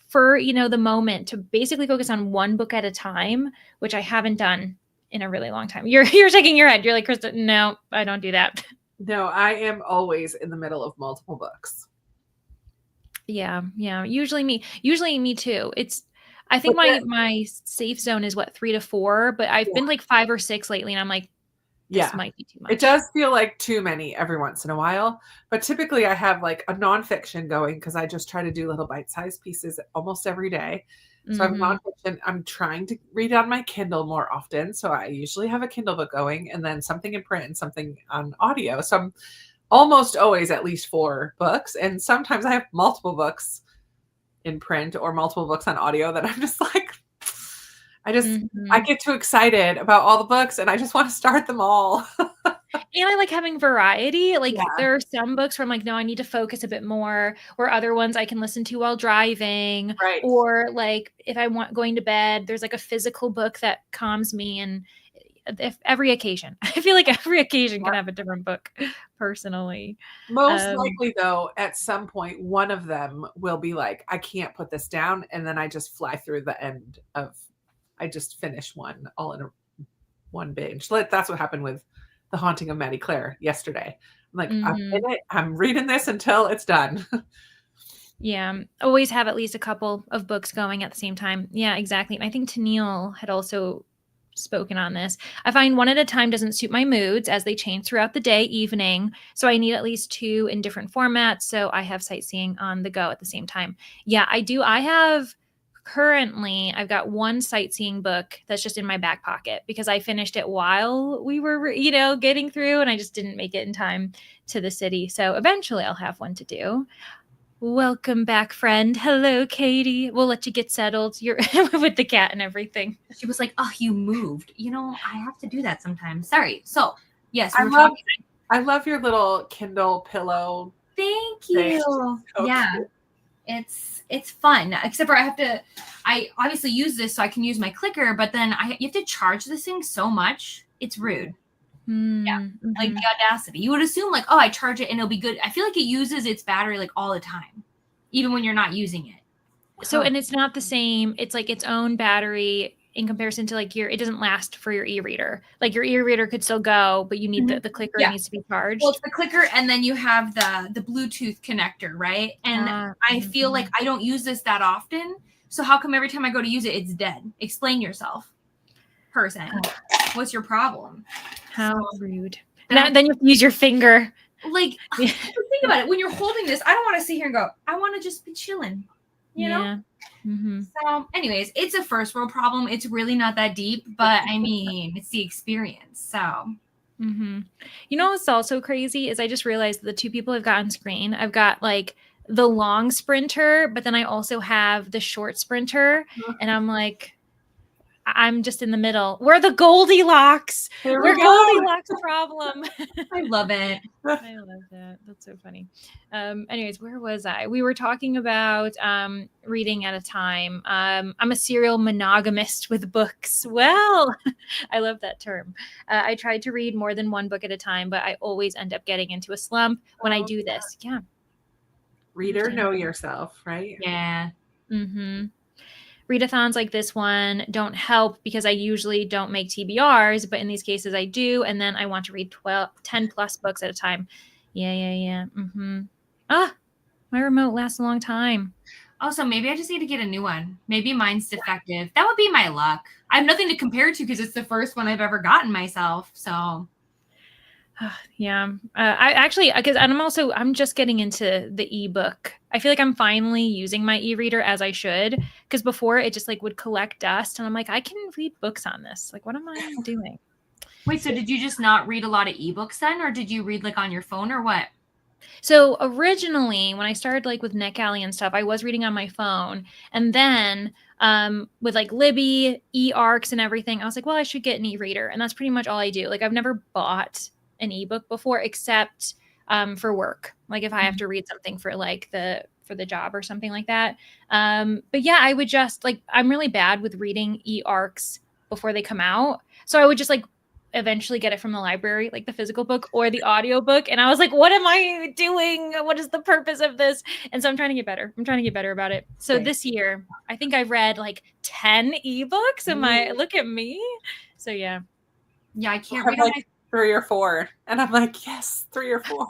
for, the moment to basically focus on one book at a time, which I haven't done in a really long time. You're shaking your head. You're like, Krista, no, I don't do that. No, I am always in the middle of multiple books. Yeah. Usually me too. I think my safe zone is 3 to 4, but I've been like 5 or 6 lately, and I'm like, this might be too much. It does feel like too many every once in a while, but typically I have like a nonfiction going because I just try to do little bite-sized pieces almost every day. So I have nonfiction. I'm trying to read on my Kindle more often. So I usually have a Kindle book going, and then something in print and something on audio. So I'm almost always at least 4 books. And sometimes I have multiple books in print or multiple books on audio that I'm just like, I get too excited about all the books and I just want to start them all. And I like having variety. Like there are some books where I'm like, no, I need to focus a bit more, or other ones I can listen to while driving. Right. Or like if I want going to bed, there's like a physical book that calms me. And every occasion, I feel like every occasion can have a different book personally. Most likely though, at some point, one of them will be like, I can't put this down. And then I just fly through the end of, I just finish one all in one binge. That's what happened with The Haunting of Maddie Claire yesterday. I'm like, I'm in it. I'm reading this until it's done. Yeah. Always have at least a couple of books going at the same time. Yeah, exactly. And I think Tennille had also spoken on this. I find one at a time doesn't suit my moods as they change throughout the day, evening. So I need at least 2 in different formats. So I have sightseeing on the go at the same time. Yeah, I do. Currently, I've got one sightseeing book that's just in my back pocket because I finished it while we were, getting through, and I just didn't make it in time to the city. So eventually I'll have one to do. Welcome back, friend. Hello, Katie. We'll let you get settled. You're with the cat and everything. She was like, "Oh, you moved." I have to do that sometimes. Sorry. So, yes, I love your little Kindle pillow. Thank you. So yeah, cute. it's fun. Except for I obviously use this so I can use my clicker, but then you have to charge this thing so much. It's rude. Yeah, like the audacity. You would assume like, oh, I charge it and it'll be good. I feel like it uses its battery like all the time, even when you're not using it. So, and it's not the same. It's like its own battery in comparison to like it doesn't last for your e-reader. Like your e-reader could still go, but you need the clicker needs to be charged. Well, it's the clicker, and then you have the Bluetooth connector, right? And I feel like I don't use this that often. So how come every time I go to use it, it's dead? Explain yourself, person. What's your problem? How rude. And then you have to use your finger. Like, think about it. When you're holding this, I don't want to sit here and go, I want to just be chilling, you know? Mm-hmm. So anyways, it's a first world problem. It's really not that deep, but I mean, it's the experience. So. What's also crazy is I just realized the 2 people I've got on screen, I've got like the long sprinter, but then I also have the short sprinter. And I'm like, I'm just in the middle. We're the Goldilocks. We're Goldilocks problem. I love it. I love that. That's so funny. Anyways, where was I? We were talking about reading at a time. I'm a serial monogamist with books. Well, I love that term. I tried to read more than one book at a time, but I always end up getting into a slump when I do this. Yeah. Reader, know yourself, right? Yeah. Readathons like this one don't help because I usually don't make TBRs, but in these cases I do. And then I want to read 10 plus books at a time. Yeah. My remote lasts a long time. Also, maybe I just need to get a new one. Maybe mine's defective. That would be my luck. I have nothing to compare it to because it's the first one I've ever gotten myself. So yeah. I'm just getting into the ebook. I feel like I'm finally using my e-reader as I should, because before it just like would collect dust and I'm like, I can read books on this. Like, what am I doing? Wait, so did you just not read a lot of ebooks then, or did you read like on your phone or what? So originally when I started like with NetGalley and stuff, I was reading on my phone, and then with like Libby, e-arcs and everything, I was like, well, I should get an e-reader. And that's pretty much all I do. Like I've never bought an ebook before except for work, like if I have to read something for like for the job or something like that. But yeah, I would just like, I'm really bad with reading e-arcs before they come out, so I would just like eventually get it from the library, like the physical book or the audio book, and I was like, what am I doing? What is the purpose of this? And so I'm trying to get better. About it. So this year I think I've read like 10 ebooks. Look at me. So yeah, I can't read like 3 or 4. And I'm like, yes, 3 or 4.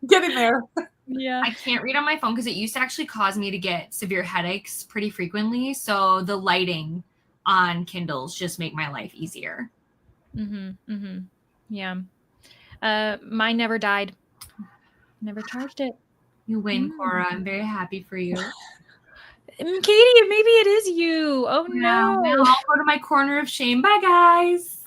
Get in there. Yeah. I can't read on my phone because it used to actually cause me to get severe headaches pretty frequently. So the lighting on Kindles just make my life easier. Yeah. Mine never died. Never charged it. You win, Cora. I'm very happy for you. Katie, maybe it is you. Oh no. I'll go to my corner of shame. Bye, guys.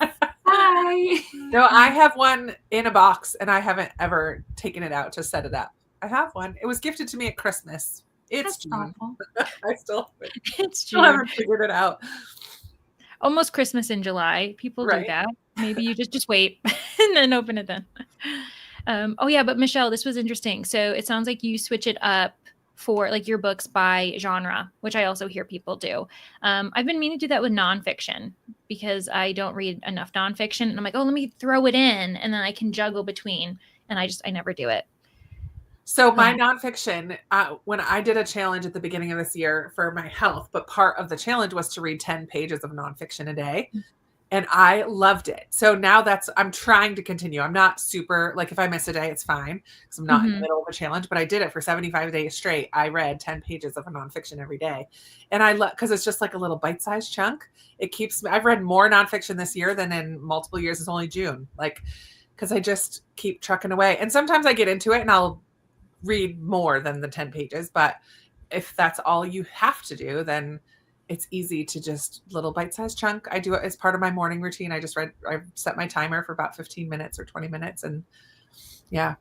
Bye. No, I have one in a box and I haven't ever taken it out to set it up. I have one. It was gifted to me at Christmas. It's June. I still haven't figured it out. Almost Christmas in July. People do that. Maybe you just wait and then open it then. But Michelle, this was interesting. So it sounds like you switch it up for like your books by genre, which I also hear people do. I've been meaning to do that with nonfiction because I don't read enough nonfiction. And I'm like, oh, let me throw it in and then I can juggle between. And I never do it. So my nonfiction, when I did a challenge at the beginning of this year for my health, but part of the challenge was to read 10 pages of nonfiction a day. And I loved it. So now I'm trying to continue. I'm not super, like if I miss a day, it's fine because I'm not in the middle of a challenge, but I did it for 75 days straight. I read 10 pages of a nonfiction every day. And I love, because it's just like a little bite-sized chunk. It keeps me, I've read more nonfiction this year than in multiple years. It's only June. Like, because I just keep trucking away. And sometimes I get into it and I'll read more than the 10 pages. But if that's all you have to do, then it's easy to just little bite-sized chunk. I do it as part of my morning routine. I set my timer for about 15 minutes or 20 minutes. And yeah.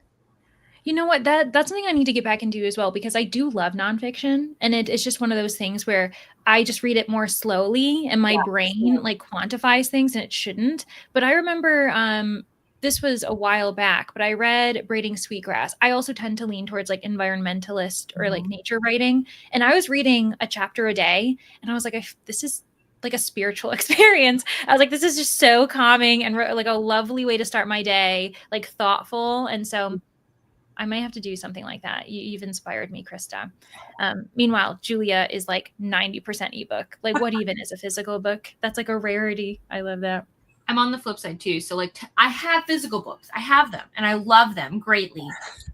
You know what? That's something I need to get back into as well, because I do love nonfiction. And it's just one of those things where I just read it more slowly and my brain like quantifies things and it shouldn't. But I remember, this was a while back, but I read Braiding Sweetgrass. I also tend to lean towards like environmentalist or like nature writing. And I was reading a chapter a day and I was like, this is like a spiritual experience. I was like, this is just so calming and like a lovely way to start my day, like thoughtful. And so I might have to do something like that. You've inspired me, Krista. Meanwhile, Julia is like 90% ebook. Like what even is a physical book? That's like a rarity. I love that. I'm on the flip side too. So like I have physical books. I have them and I love them greatly.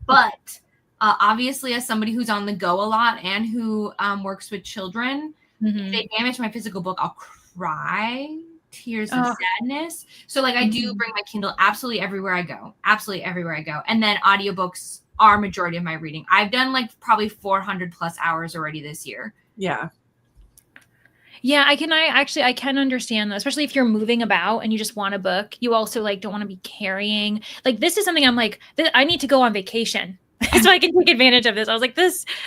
But obviously as somebody who's on the go a lot and who works with children, if they damage my physical book, I'll cry tears of sadness. So like I do bring my Kindle absolutely everywhere I go. Absolutely everywhere I go. And then audiobooks are majority of my reading. I've done like probably 400 plus hours already this year. Yeah. Yeah, I can understand that, especially if you're moving about and you just want a book. You also like don't want to be carrying. Like this is something I'm like, I need to go on vacation so I can take advantage of this. I was like,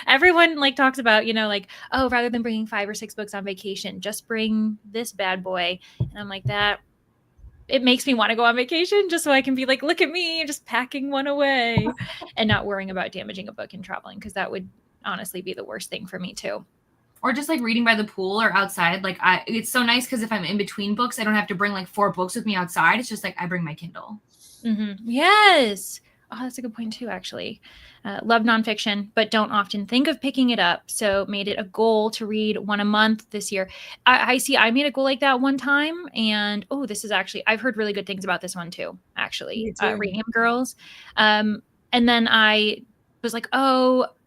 everyone like talks about, like, oh, rather than bringing 5 or 6 books on vacation, just bring this bad boy. And I'm like, it makes me want to go on vacation just so I can be like, look at me, just packing one away and not worrying about damaging a book and traveling, because that would honestly be the worst thing for me too. Or just like reading by the pool or outside. Like it's so nice because if I'm in between books, I don't have to bring like 4 books with me outside. It's just like I bring my Kindle. Yes. Oh, that's a good point too, actually. Love nonfiction, but don't often think of picking it up. So made it a goal to read 1 a month this year. I made a goal like that one time. And this is actually, I've heard really good things about this one too, actually. Radium Girls. And then I was like,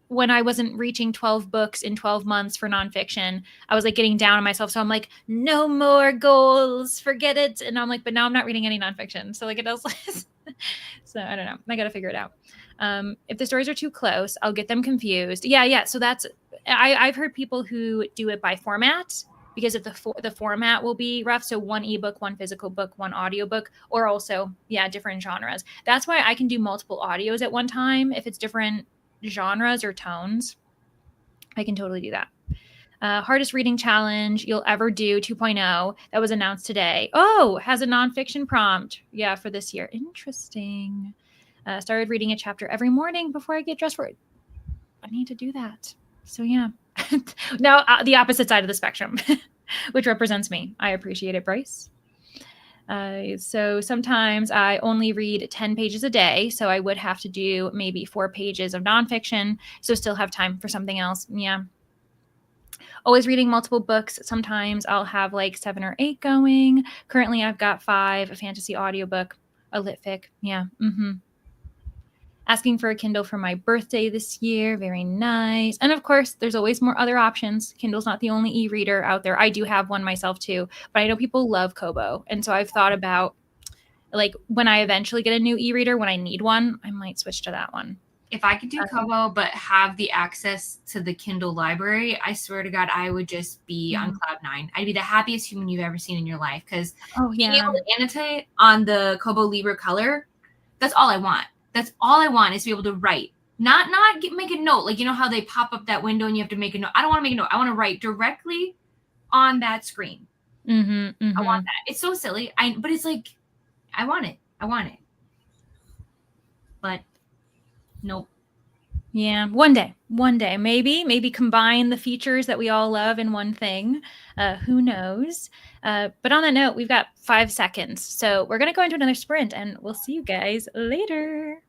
when I wasn't reaching 12 books in 12 months for nonfiction, I was like getting down on myself. So I'm like, no more goals, forget it. And I'm like, but now I'm not reading any nonfiction. So like it does less. So I don't know. I got to figure it out. If the stories are too close, I'll get them confused. Yeah. So I've heard people who do it by format, because if the format will be rough. So 1 ebook, 1 physical book, 1 audiobook, or also, different genres. That's why I can do multiple audios at one time. If it's different genres or tones, I can totally do that. Hardest reading challenge you'll ever do 2.0 that was announced today. Has a nonfiction prompt. Yeah, for this year. Interesting. Started reading a chapter every morning before I get dressed for it. I need to do that. So yeah. Now the opposite side of the spectrum, which represents me. I appreciate it, Bryce. So sometimes I only read 10 pages a day. So I would have to do maybe 4 pages of nonfiction. So still have time for something else. Yeah. Always reading multiple books. Sometimes I'll have like 7 or 8 going. Currently I've got 5, a fantasy audiobook, a lit fic. Yeah. Asking for a Kindle for my birthday this year. Very nice. And of course, there's always more other options. Kindle's not the only e-reader out there. I do have one myself too, but I know people love Kobo. And so I've thought about, like, when I eventually get a new e-reader, when I need one, I might switch to that one. If I could do Kobo but have the access to the Kindle library, I swear to God, I would just be on cloud 9. I'd be the happiest human you've ever seen in your life, because being able to annotate on the Kobo Libre Color, that's all I want. That's all I want, is to be able to write. Not make a note. Like, you know how they pop up that window and you have to make a note? I don't want to make a note. I want to write directly on that screen. I want that. It's so silly. But it's like, I want it. But nope. Yeah, one day, maybe combine the features that we all love in one thing. Who knows? But on that note, we've got 5 seconds. So we're going to go into another sprint and we'll see you guys later.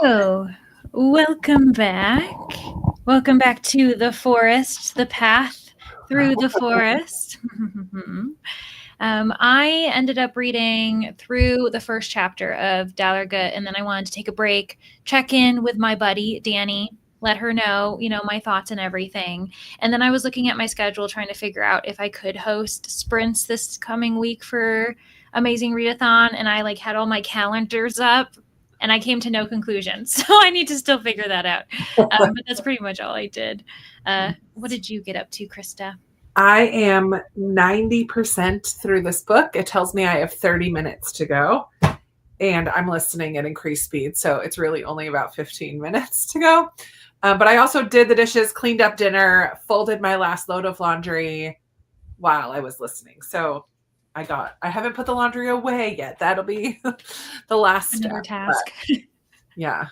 Hello. Welcome back. Welcome back to the forest, the path through the forest. I ended up reading through the first chapter of Dalargut, and then I wanted to take a break, check in with my buddy, Danny, let her know, my thoughts and everything. And then I was looking at my schedule, trying to figure out if I could host sprints this coming week for Amazing Readathon, and I had all my calendars up, and I came to no conclusion. So I need to still figure that out. But that's pretty much all I did. What did you get up to, Krista? I am 90% through this book. It tells me I have 30 minutes to go, and I'm listening at increased speed. So it's really only about 15 minutes to go. But I also did the dishes, cleaned up dinner, folded my last load of laundry while I was listening. So I haven't put the laundry away yet. That'll be the last Another task. Yeah.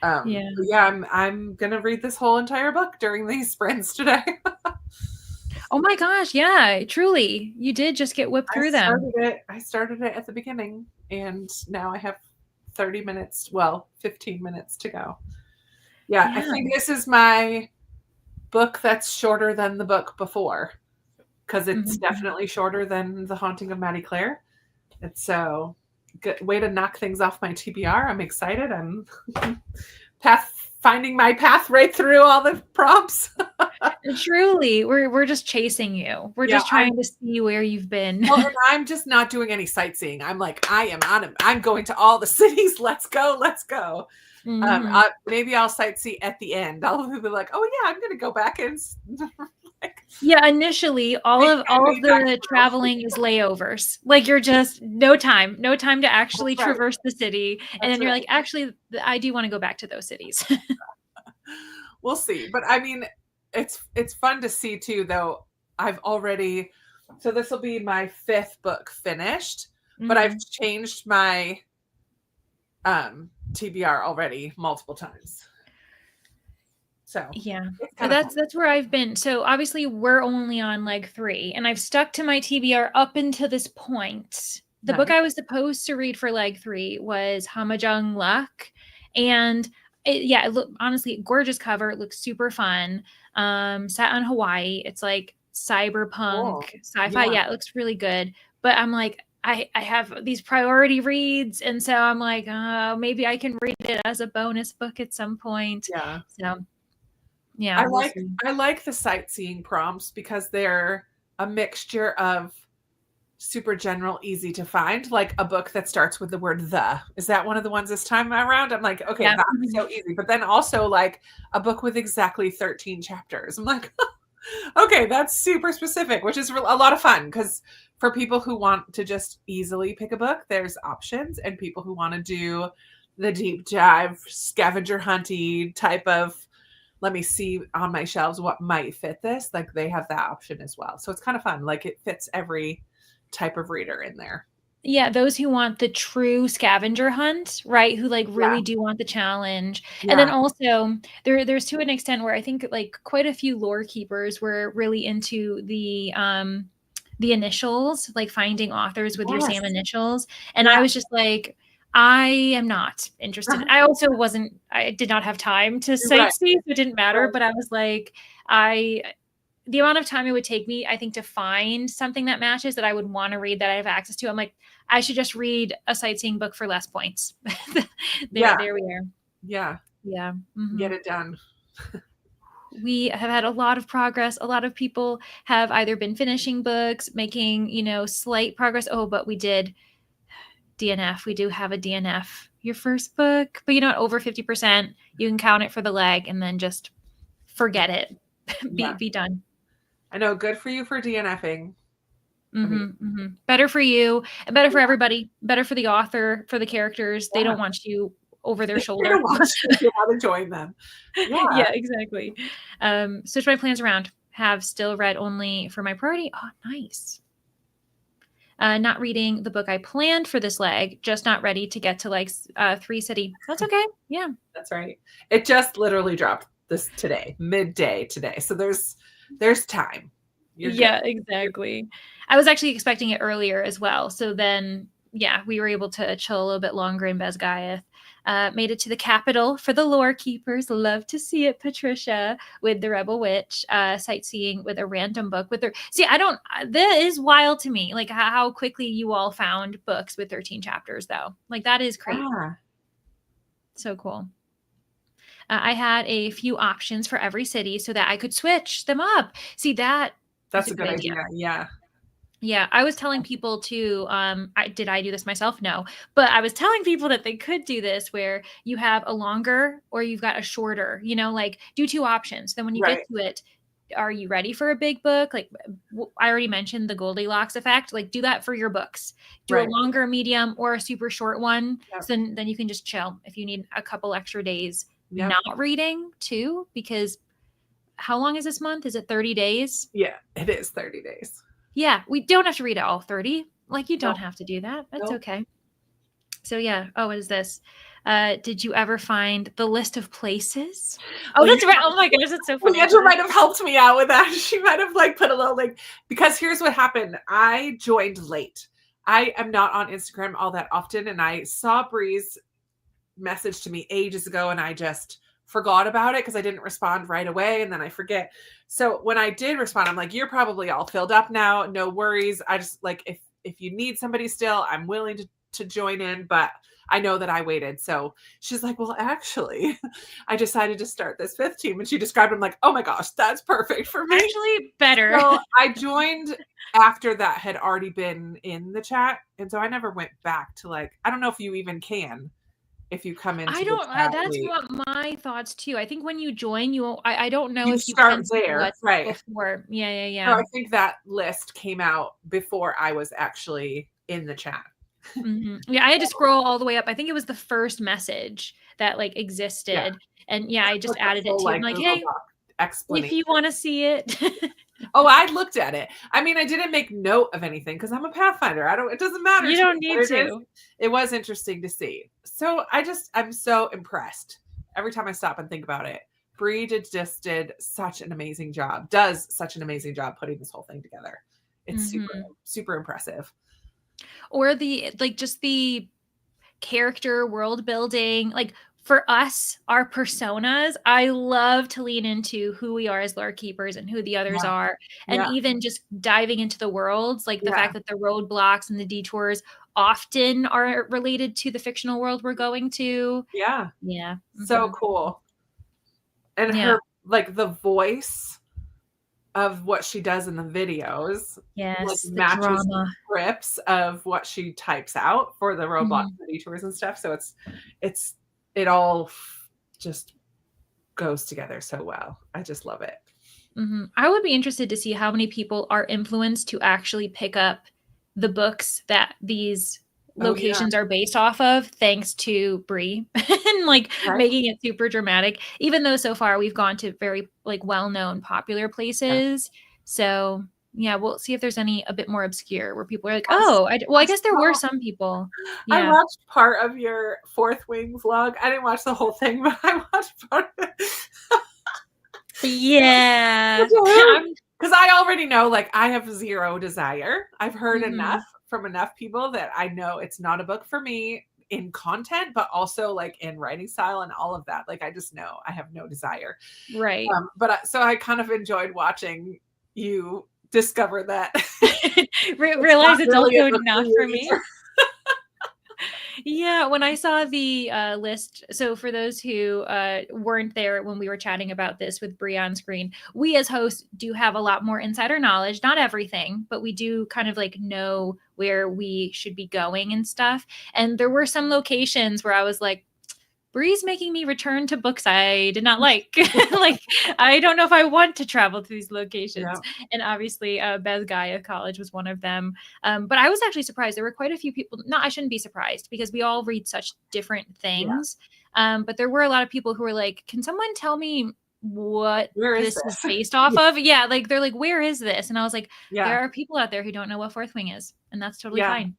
I'm going to read this whole entire book during these sprints today. Oh my gosh. Yeah, truly. You did just get whipped through them. I started it at the beginning, and now I have 15 minutes to go. Yeah. I think this is my book that's shorter than the book before, because it's definitely shorter than The Haunting of Maddie Clare. It's so good way to knock things off my TBR. I'm excited. I'm finding my path right through all the prompts. Truly, we're just chasing you. We're just trying to see where you've been. Well, and I'm just not doing any sightseeing. I'm I'm going to all the cities. Let's go. Maybe I'll sightsee at the end. I'll be like, oh yeah, I'm going to go back and initially all of the traveling is layovers. You're just no time to actually traverse the city. And then you're like, actually, I do want to go back to those cities. We'll see. But I mean, it's fun to see too, though. So this will be my 5th book finished, but I've changed my TBR already multiple times. So yeah, that's where I've been. So obviously we're only on leg 3, and I've stuck to my TBR up until this point. The book I was supposed to read for leg 3 was Hamajang Luck, and it looked honestly gorgeous cover. It looks super fun. Set on Hawaii. It's like cyberpunk sci-fi. Yeah, it looks really good. But I'm like, I have these priority reads, and so I'm like, maybe I can read it as a bonus book at some point. Yeah. So yeah, I like the sightseeing prompts because they're a mixture of super general, easy to find, like a book that starts with the word "the." Is that one of the ones this time around? I'm like, okay, that's so easy. But then also like a book with exactly 13 chapters. I'm like, okay, that's super specific, which is a lot of fun because for people who want to just easily pick a book, there's options, and people who want to do the deep dive scavenger hunty type of, let me see on my shelves what might fit this, like they have that option as well. So it's kind of fun. Like it fits every type of reader in there. Yeah, those who want the true scavenger hunt, right? Who really do want the challenge. Yeah. And then also there's to an extent where I think quite a few lore keepers were really into the initials, like finding authors with your same initials. And I was just like, I am not interested. I did not have time to sightsee, so it didn't matter. But I was like, the amount of time it would take me, I think, to find something that matches that I would want to read that I have access to, I'm like, I should just read a sightseeing book for less points. There we are. Yeah. Yeah. Get it done. We have had a lot of progress. A lot of people have either been finishing books, making, slight progress. Oh, but we did DNF. We do have a DNF. Your first book, but over 50%, you can count it for the leg and then just forget it. Be done. I know. Good for you for DNFing. Better for you and better for everybody. Better for the author, for the characters. They don't want over their shoulder. They don't want you to join them. Yeah, exactly. Switch my plans around. Have still read only for my priority. Oh, nice. Not reading the book I planned for this leg. Just not ready to get to 3 City. That's okay. Yeah, that's right. It just literally dropped this today, midday today. So there's time. Yeah, exactly. I was actually expecting it earlier as well. So then, we were able to chill a little bit longer in Bezgaeth. Made it to the capital for the lore keepers. Love to see it, Patricia, with the Rebel Witch, sightseeing with a random book with her. See, that is wild to me. Like how quickly you all found books with 13 chapters though. Like that is crazy. So cool. I had a few options for every city so that I could switch them up. See, that's a good idea. Yeah. Yeah, I was telling people to, did I do this myself? No, but I was telling people that they could do this where you have a longer or you've got a shorter, like do 2 options. Then when you get to it, are you ready for a big book? Like I already mentioned the Goldilocks effect, like do that for your books. Do a longer medium or a super short one. Yep. So then you can just chill if you need a couple extra days not reading too, because how long is this month? Is it 30 days? Yeah, it is 30 days. Yeah, we don't have to read it all 30. Like you don't have to do that. That's okay. So yeah. Oh, what is this? Did you ever find the list of places? Oh, that's right. Oh my gosh, that's so funny. Leandra might have helped me out with that. She might have put a little because here's what happened. I joined late. I am not on Instagram all that often, and I saw Bree's message to me ages ago, and I just forgot about it because I didn't respond right away, and then I forget. So when I did respond, I'm like, you're probably all filled up now. No worries. I just if you need somebody still, I'm willing to join in, but I know that I waited. So she's like, well, actually, I decided to start this 5th team. And she described it. I'm like, oh my gosh, that's perfect for me. Actually better. So I joined after that had already been in the chat. And so I never went back to I don't know if you even can. If you come into that's what my thoughts too. I think when you join, I don't know if you start there, right? Before. Yeah. No, I think that list came out before I was actually in the chat. Mm-hmm. Yeah, I had to scroll all the way up. I think it was the first message that existed. And I just added it to I'm like, hey, if you want to see it. Oh, I looked at it. I mean, I didn't make note of anything because I'm a Pathfinder. It doesn't matter. You don't need to. It was interesting to see. So I'm so impressed every time I stop and think about it. Bree did such an amazing job, does such an amazing job putting this whole thing together. It's super, super impressive. Or just the character world building, for us, our personas, I love to lean into who we are as lore keepers and who the others are. And even just diving into the worlds, the fact that the roadblocks and the detours often are related to the fictional world we're going to. Yeah. Yeah. So cool. And her, the voice of what she does in the videos. Yes. Matches the scripts of what she types out for the roadblocks and detours and stuff. So it all just goes together so well. I just love it. Mm-hmm. I would be interested to see how many people are influenced to actually pick up the books that these locations are based off of, thanks to Bree and making it super dramatic. Even though so far we've gone to very well-known, popular places. Yeah. So yeah, we'll see if there's any a bit more obscure where people are like, oh, I guess there were some people. Yeah. I watched part of your 4th Wing vlog. I didn't watch the whole thing, but I watched part of it. Yeah. Because I already know, I have zero desire. I've heard enough from enough people that I know it's not a book for me in content, but also in writing style and all of that. I just know I have no desire. Right. So I kind of enjoyed watching you discover that. Realize it's also not for me. Yeah, when I saw the list, so for those who weren't there when we were chatting about this with Bree on screen, we as hosts do have a lot more insider knowledge, not everything, but we do kind of know where we should be going and stuff. And there were some locations where I was like, Bree's making me return to books I did not like. I don't know if I want to travel to these locations. Yeah. And obviously, Beth Guy of college was one of them. But I was actually surprised. There were quite a few people. No, I shouldn't be surprised because we all read such different things. Yeah. But there were a lot of people who were like, can someone tell me what this is based off of? Yeah, they're like, where is this? And I was like, there are people out there who don't know what 4th Wing is. And that's totally fine.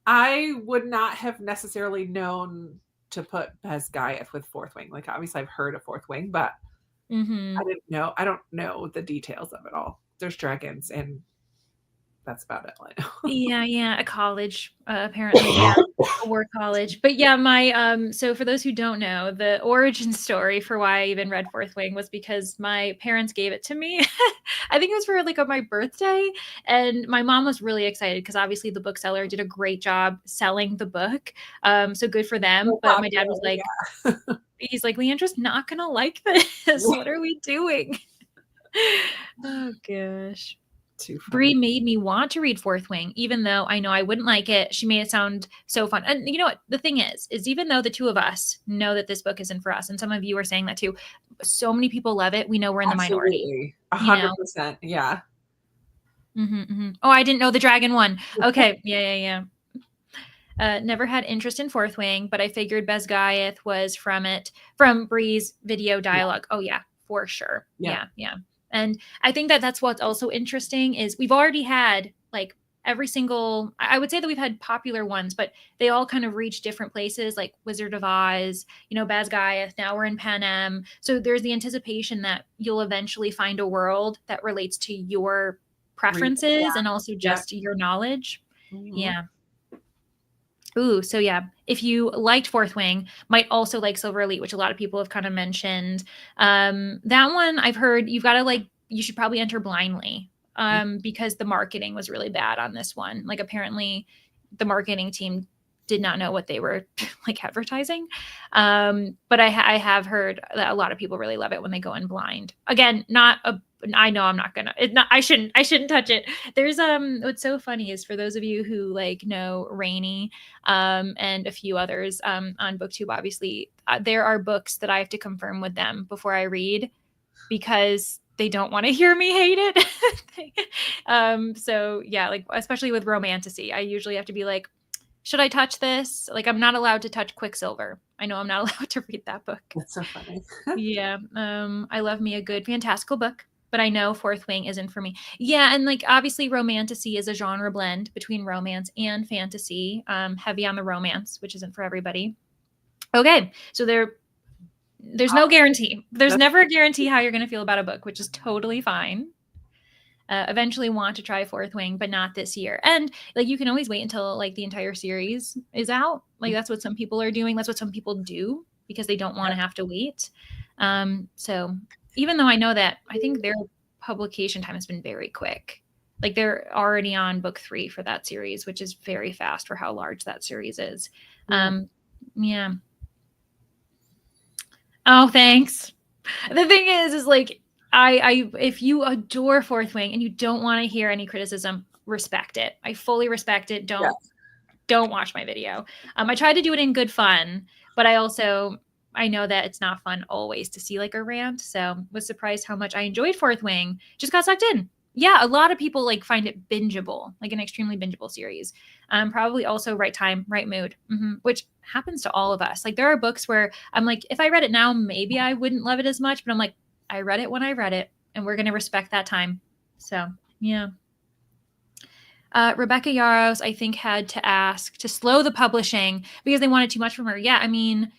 I would not have necessarily known to put Beth Guyeth with 4th Wing. Obviously I've heard of 4th Wing, but I don't know the details of it all. There's dragons and that's about it. I know. Yeah, a college, apparently, yeah, a war college. But yeah, my so for those who don't know, the origin story for why I even read Fourth Wing was because my parents gave it to me. I think it was for like on my birthday, and my mom was really excited because obviously the bookseller did a great job selling the book. So good for them. So But my dad was popular, like, he's like, Leandra's not gonna like this. What are we doing? Oh gosh. Too funny. Bree made me want to read Fourth Wing, even though I know I wouldn't like it. She made it sound so fun. And you know what? The thing is even though the two of us know that this book isn't for us, and some of you are saying that too, so many people love it. We know we're in the minority. Absolutely. 100%. Yeah. Oh, I didn't know the dragon one. Okay. Yeah. Never had interest in Fourth Wing, but I figured Bezgaeth was from Bree's video dialogue. Yeah. Oh yeah, for sure. Yeah. And I think that that's what's also interesting is we've already had like every single, I would say that we've had popular ones, but they all kind of reach different places like Wizard of Oz, Bazgaeth, now we're in Panem. So there's the anticipation that you'll eventually find a world that relates to your preferences and also just your knowledge. Mm-hmm. Yeah. Ooh, so yeah, if you liked Fourth Wing, might also like Silver Elite, which a lot of people have kind of mentioned. That one I've heard you should probably enter blindly because the marketing was really bad on this one. Like apparently the marketing team did not know what they were like advertising. But I have heard that a lot of people really love it when they go in blind. Again, I know I'm not gonna. I shouldn't touch it. There's what's so funny is for those of you who like know Rainey, and a few others on BookTube, obviously there are books that I have to confirm with them before I read because they don't want to hear me hate it. So yeah, like especially with Romantasy, I usually have to be like, should I touch this? Like I'm not allowed to touch Quicksilver. I know I'm not allowed to read that book. That's so funny. Yeah. I love me a good fantastical book. But I know Fourth Wing isn't for me. Yeah, and like obviously Romantasy is a genre blend between romance and fantasy, heavy on the romance, which isn't for everybody. Okay, so there's no guarantee. There's never a guarantee how you're going to feel about a book, which is totally fine. Eventually want to try Fourth Wing, but not this year. And like you can always wait until like the entire series is out. Like that's what some people are doing. That's what some people do because they don't want to have to wait. So even though I know that, I think their publication time has been very quick. Like they're already on book 3 for that series, which is very fast for how large that series is. Yeah. Oh, thanks. The thing is like, I if you adore Fourth Wing and you don't want to hear any criticism, respect it. I fully respect it. Don't watch my video. I tried to do it in good fun, but I know that it's not fun always to see like a rant. So was surprised how much I enjoyed Fourth Wing. Just got sucked in. Yeah, a lot of people like find it bingeable, like an extremely bingeable series. Probably also right time, right mood, which happens to all of us. Like there are books where I'm like, if I read it now, maybe I wouldn't love it as much. But I'm like, I read it when I read it, and we're going to respect that time. So yeah. Rebecca Yaros, I think, had to ask to slow the publishing because they wanted too much from her. Yeah, I mean,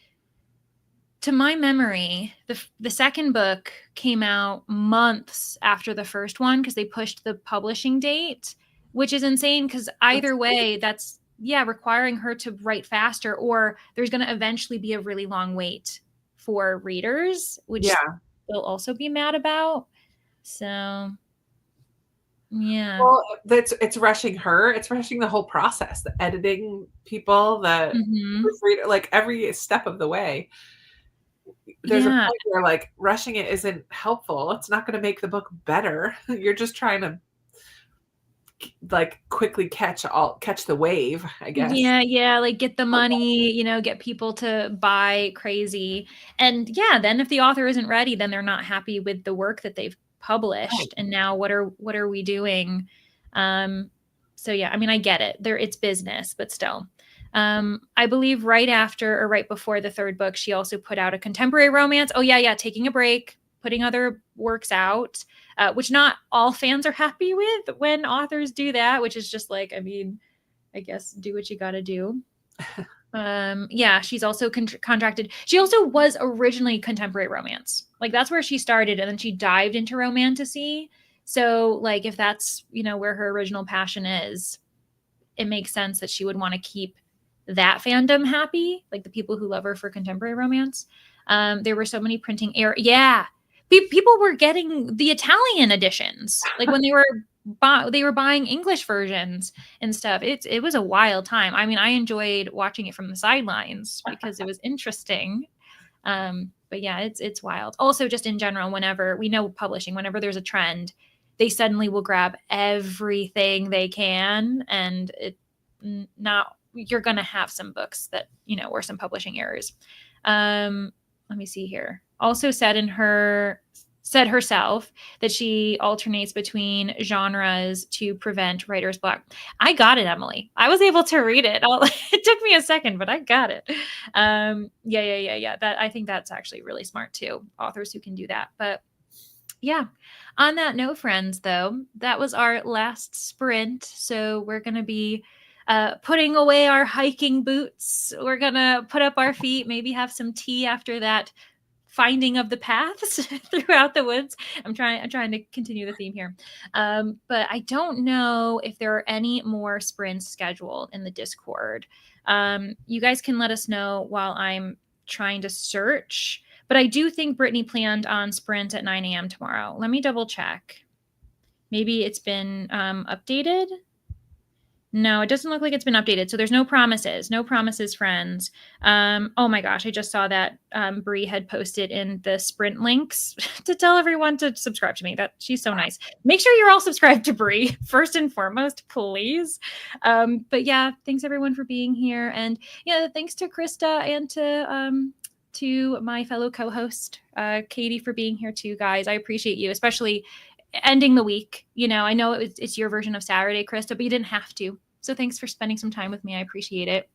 to my memory, the second book came out months after the first one because they pushed the publishing date, which is insane because either way, that's requiring her to write faster, or there's going to eventually be a really long wait for readers, which they'll also be mad about. So yeah. Well, it's rushing her. It's rushing the whole process, the editing people, the reader, like every step of the way. There's a point where like rushing it isn't helpful. It's not going to make the book better. You're just trying to like quickly catch the wave, I guess. Yeah, like get the money, get people to buy crazy. And then if the author isn't ready, then they're not happy with the work that they've published. Right. And now what are we doing? So yeah, I mean, I get it. It's business, but still. I believe right after or right before the third book, she also put out a contemporary romance. Oh yeah, taking a break, putting other works out, which not all fans are happy with when authors do that, which is just like, I mean, I guess do what you got to do. She's also contracted. She also was originally contemporary romance. Like that's where she started, and then she dived into Romantasy. So like if that's, where her original passion is, it makes sense that she would want to keep that fandom happy, like the people who love her for contemporary romance. There were so many printing error. Yeah. People were getting the Italian editions, like when they were buying English versions and stuff. It was a wild time. I mean, I enjoyed watching it from the sidelines because it was interesting. But yeah, it's wild. Also, just in general, whenever we know publishing, whenever there's a trend, they suddenly will grab everything they can, and you're going to have some books that, or some publishing errors. Let me see here. Also said herself that she alternates between genres to prevent writer's block. I got it, Emily. I was able to read it. It took me a second, but I got it. Yeah. I think that's actually really smart too. Authors who can do that. But yeah. On that note, friends, though, that was our last sprint. So we're going to be putting away our hiking boots. We're going to put up our feet, maybe have some tea after that finding of the paths throughout the woods. I'm trying to continue the theme here. But I don't know if there are any more sprints scheduled in the Discord. You guys can let us know while I'm trying to search. But I do think Brittany planned on sprint at 9 a.m. tomorrow. Let me double check. Maybe it's been updated. No, it doesn't look like it's been updated. So there's no promises. No promises, friends. Oh my gosh, I just saw that Bree had posted in the sprint links to tell everyone to subscribe to me. She's so nice. Make sure you're all subscribed to Bree first and foremost, please. But yeah, thanks everyone for being here. And yeah, thanks to Krista and to my fellow co-host, Katie, for being here too, guys. I appreciate you, especially ending the week. I know it's your version of Saturday, Krista, but you didn't have to. So thanks for spending some time with me. I appreciate it.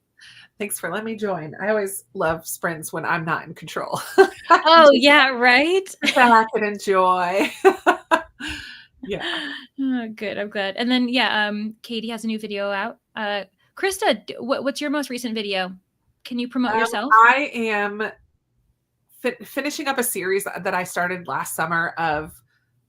Thanks for letting me join. I always love sprints when I'm not in control. Oh, yeah, right? I can enjoy. Yeah. Oh, good. I'm glad. And then, yeah, Katie has a new video out. Krista, what's your most recent video? Can you promote yourself? I am finishing up a series that I started last summer of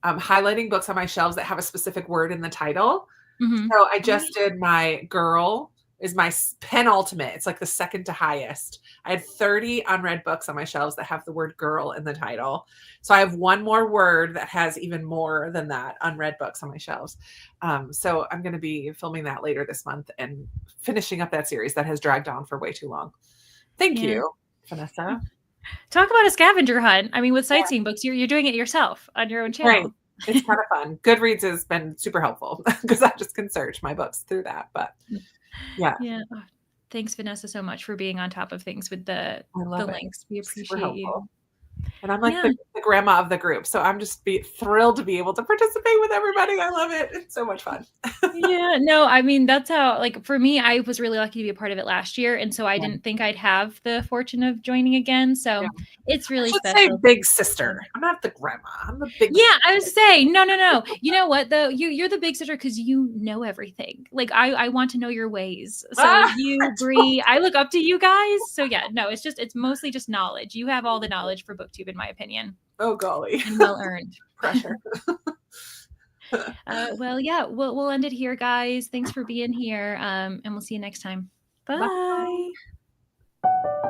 highlighting books on my shelves that have a specific word in the title. Mm-hmm. So I just did my girl is my penultimate. It's like the second to highest. I had 30 unread books on my shelves that have the word girl in the title. So I have one more word that has even more than that, unread books on my shelves. So I'm going to be filming that later this month and finishing up that series that has dragged on for way too long. Thank you, Vanessa. Talk about a scavenger hunt. I mean, with sightseeing books, you're doing it yourself on your own channel. Right. It's kind of fun. Goodreads has been super helpful because I just can search my books through that. But yeah. Oh, thanks, Vanessa, so much for being on top of things with the links. We appreciate you. And I'm like the grandma of the group. So I'm just thrilled to be able to participate with everybody. I love it. It's so much fun. Yeah, no, I mean, that's how, like, for me, I was really lucky to be a part of it last year. And so I didn't think I'd have the fortune of joining again. So it's really special. Say big sister. I'm not the grandma. I'm the big sister. I was saying, no. You know what, though? You're the big sister because you know everything. Like, I want to know your ways. So you, Bree, I look up to you guys. So yeah, no, it's mostly just knowledge. You have all the knowledge for BookTube, in my opinion. Oh, golly. And well earned. Pressure. Well, yeah, we'll end it here, guys. Thanks for being here. And we'll see you next time. Bye. Bye.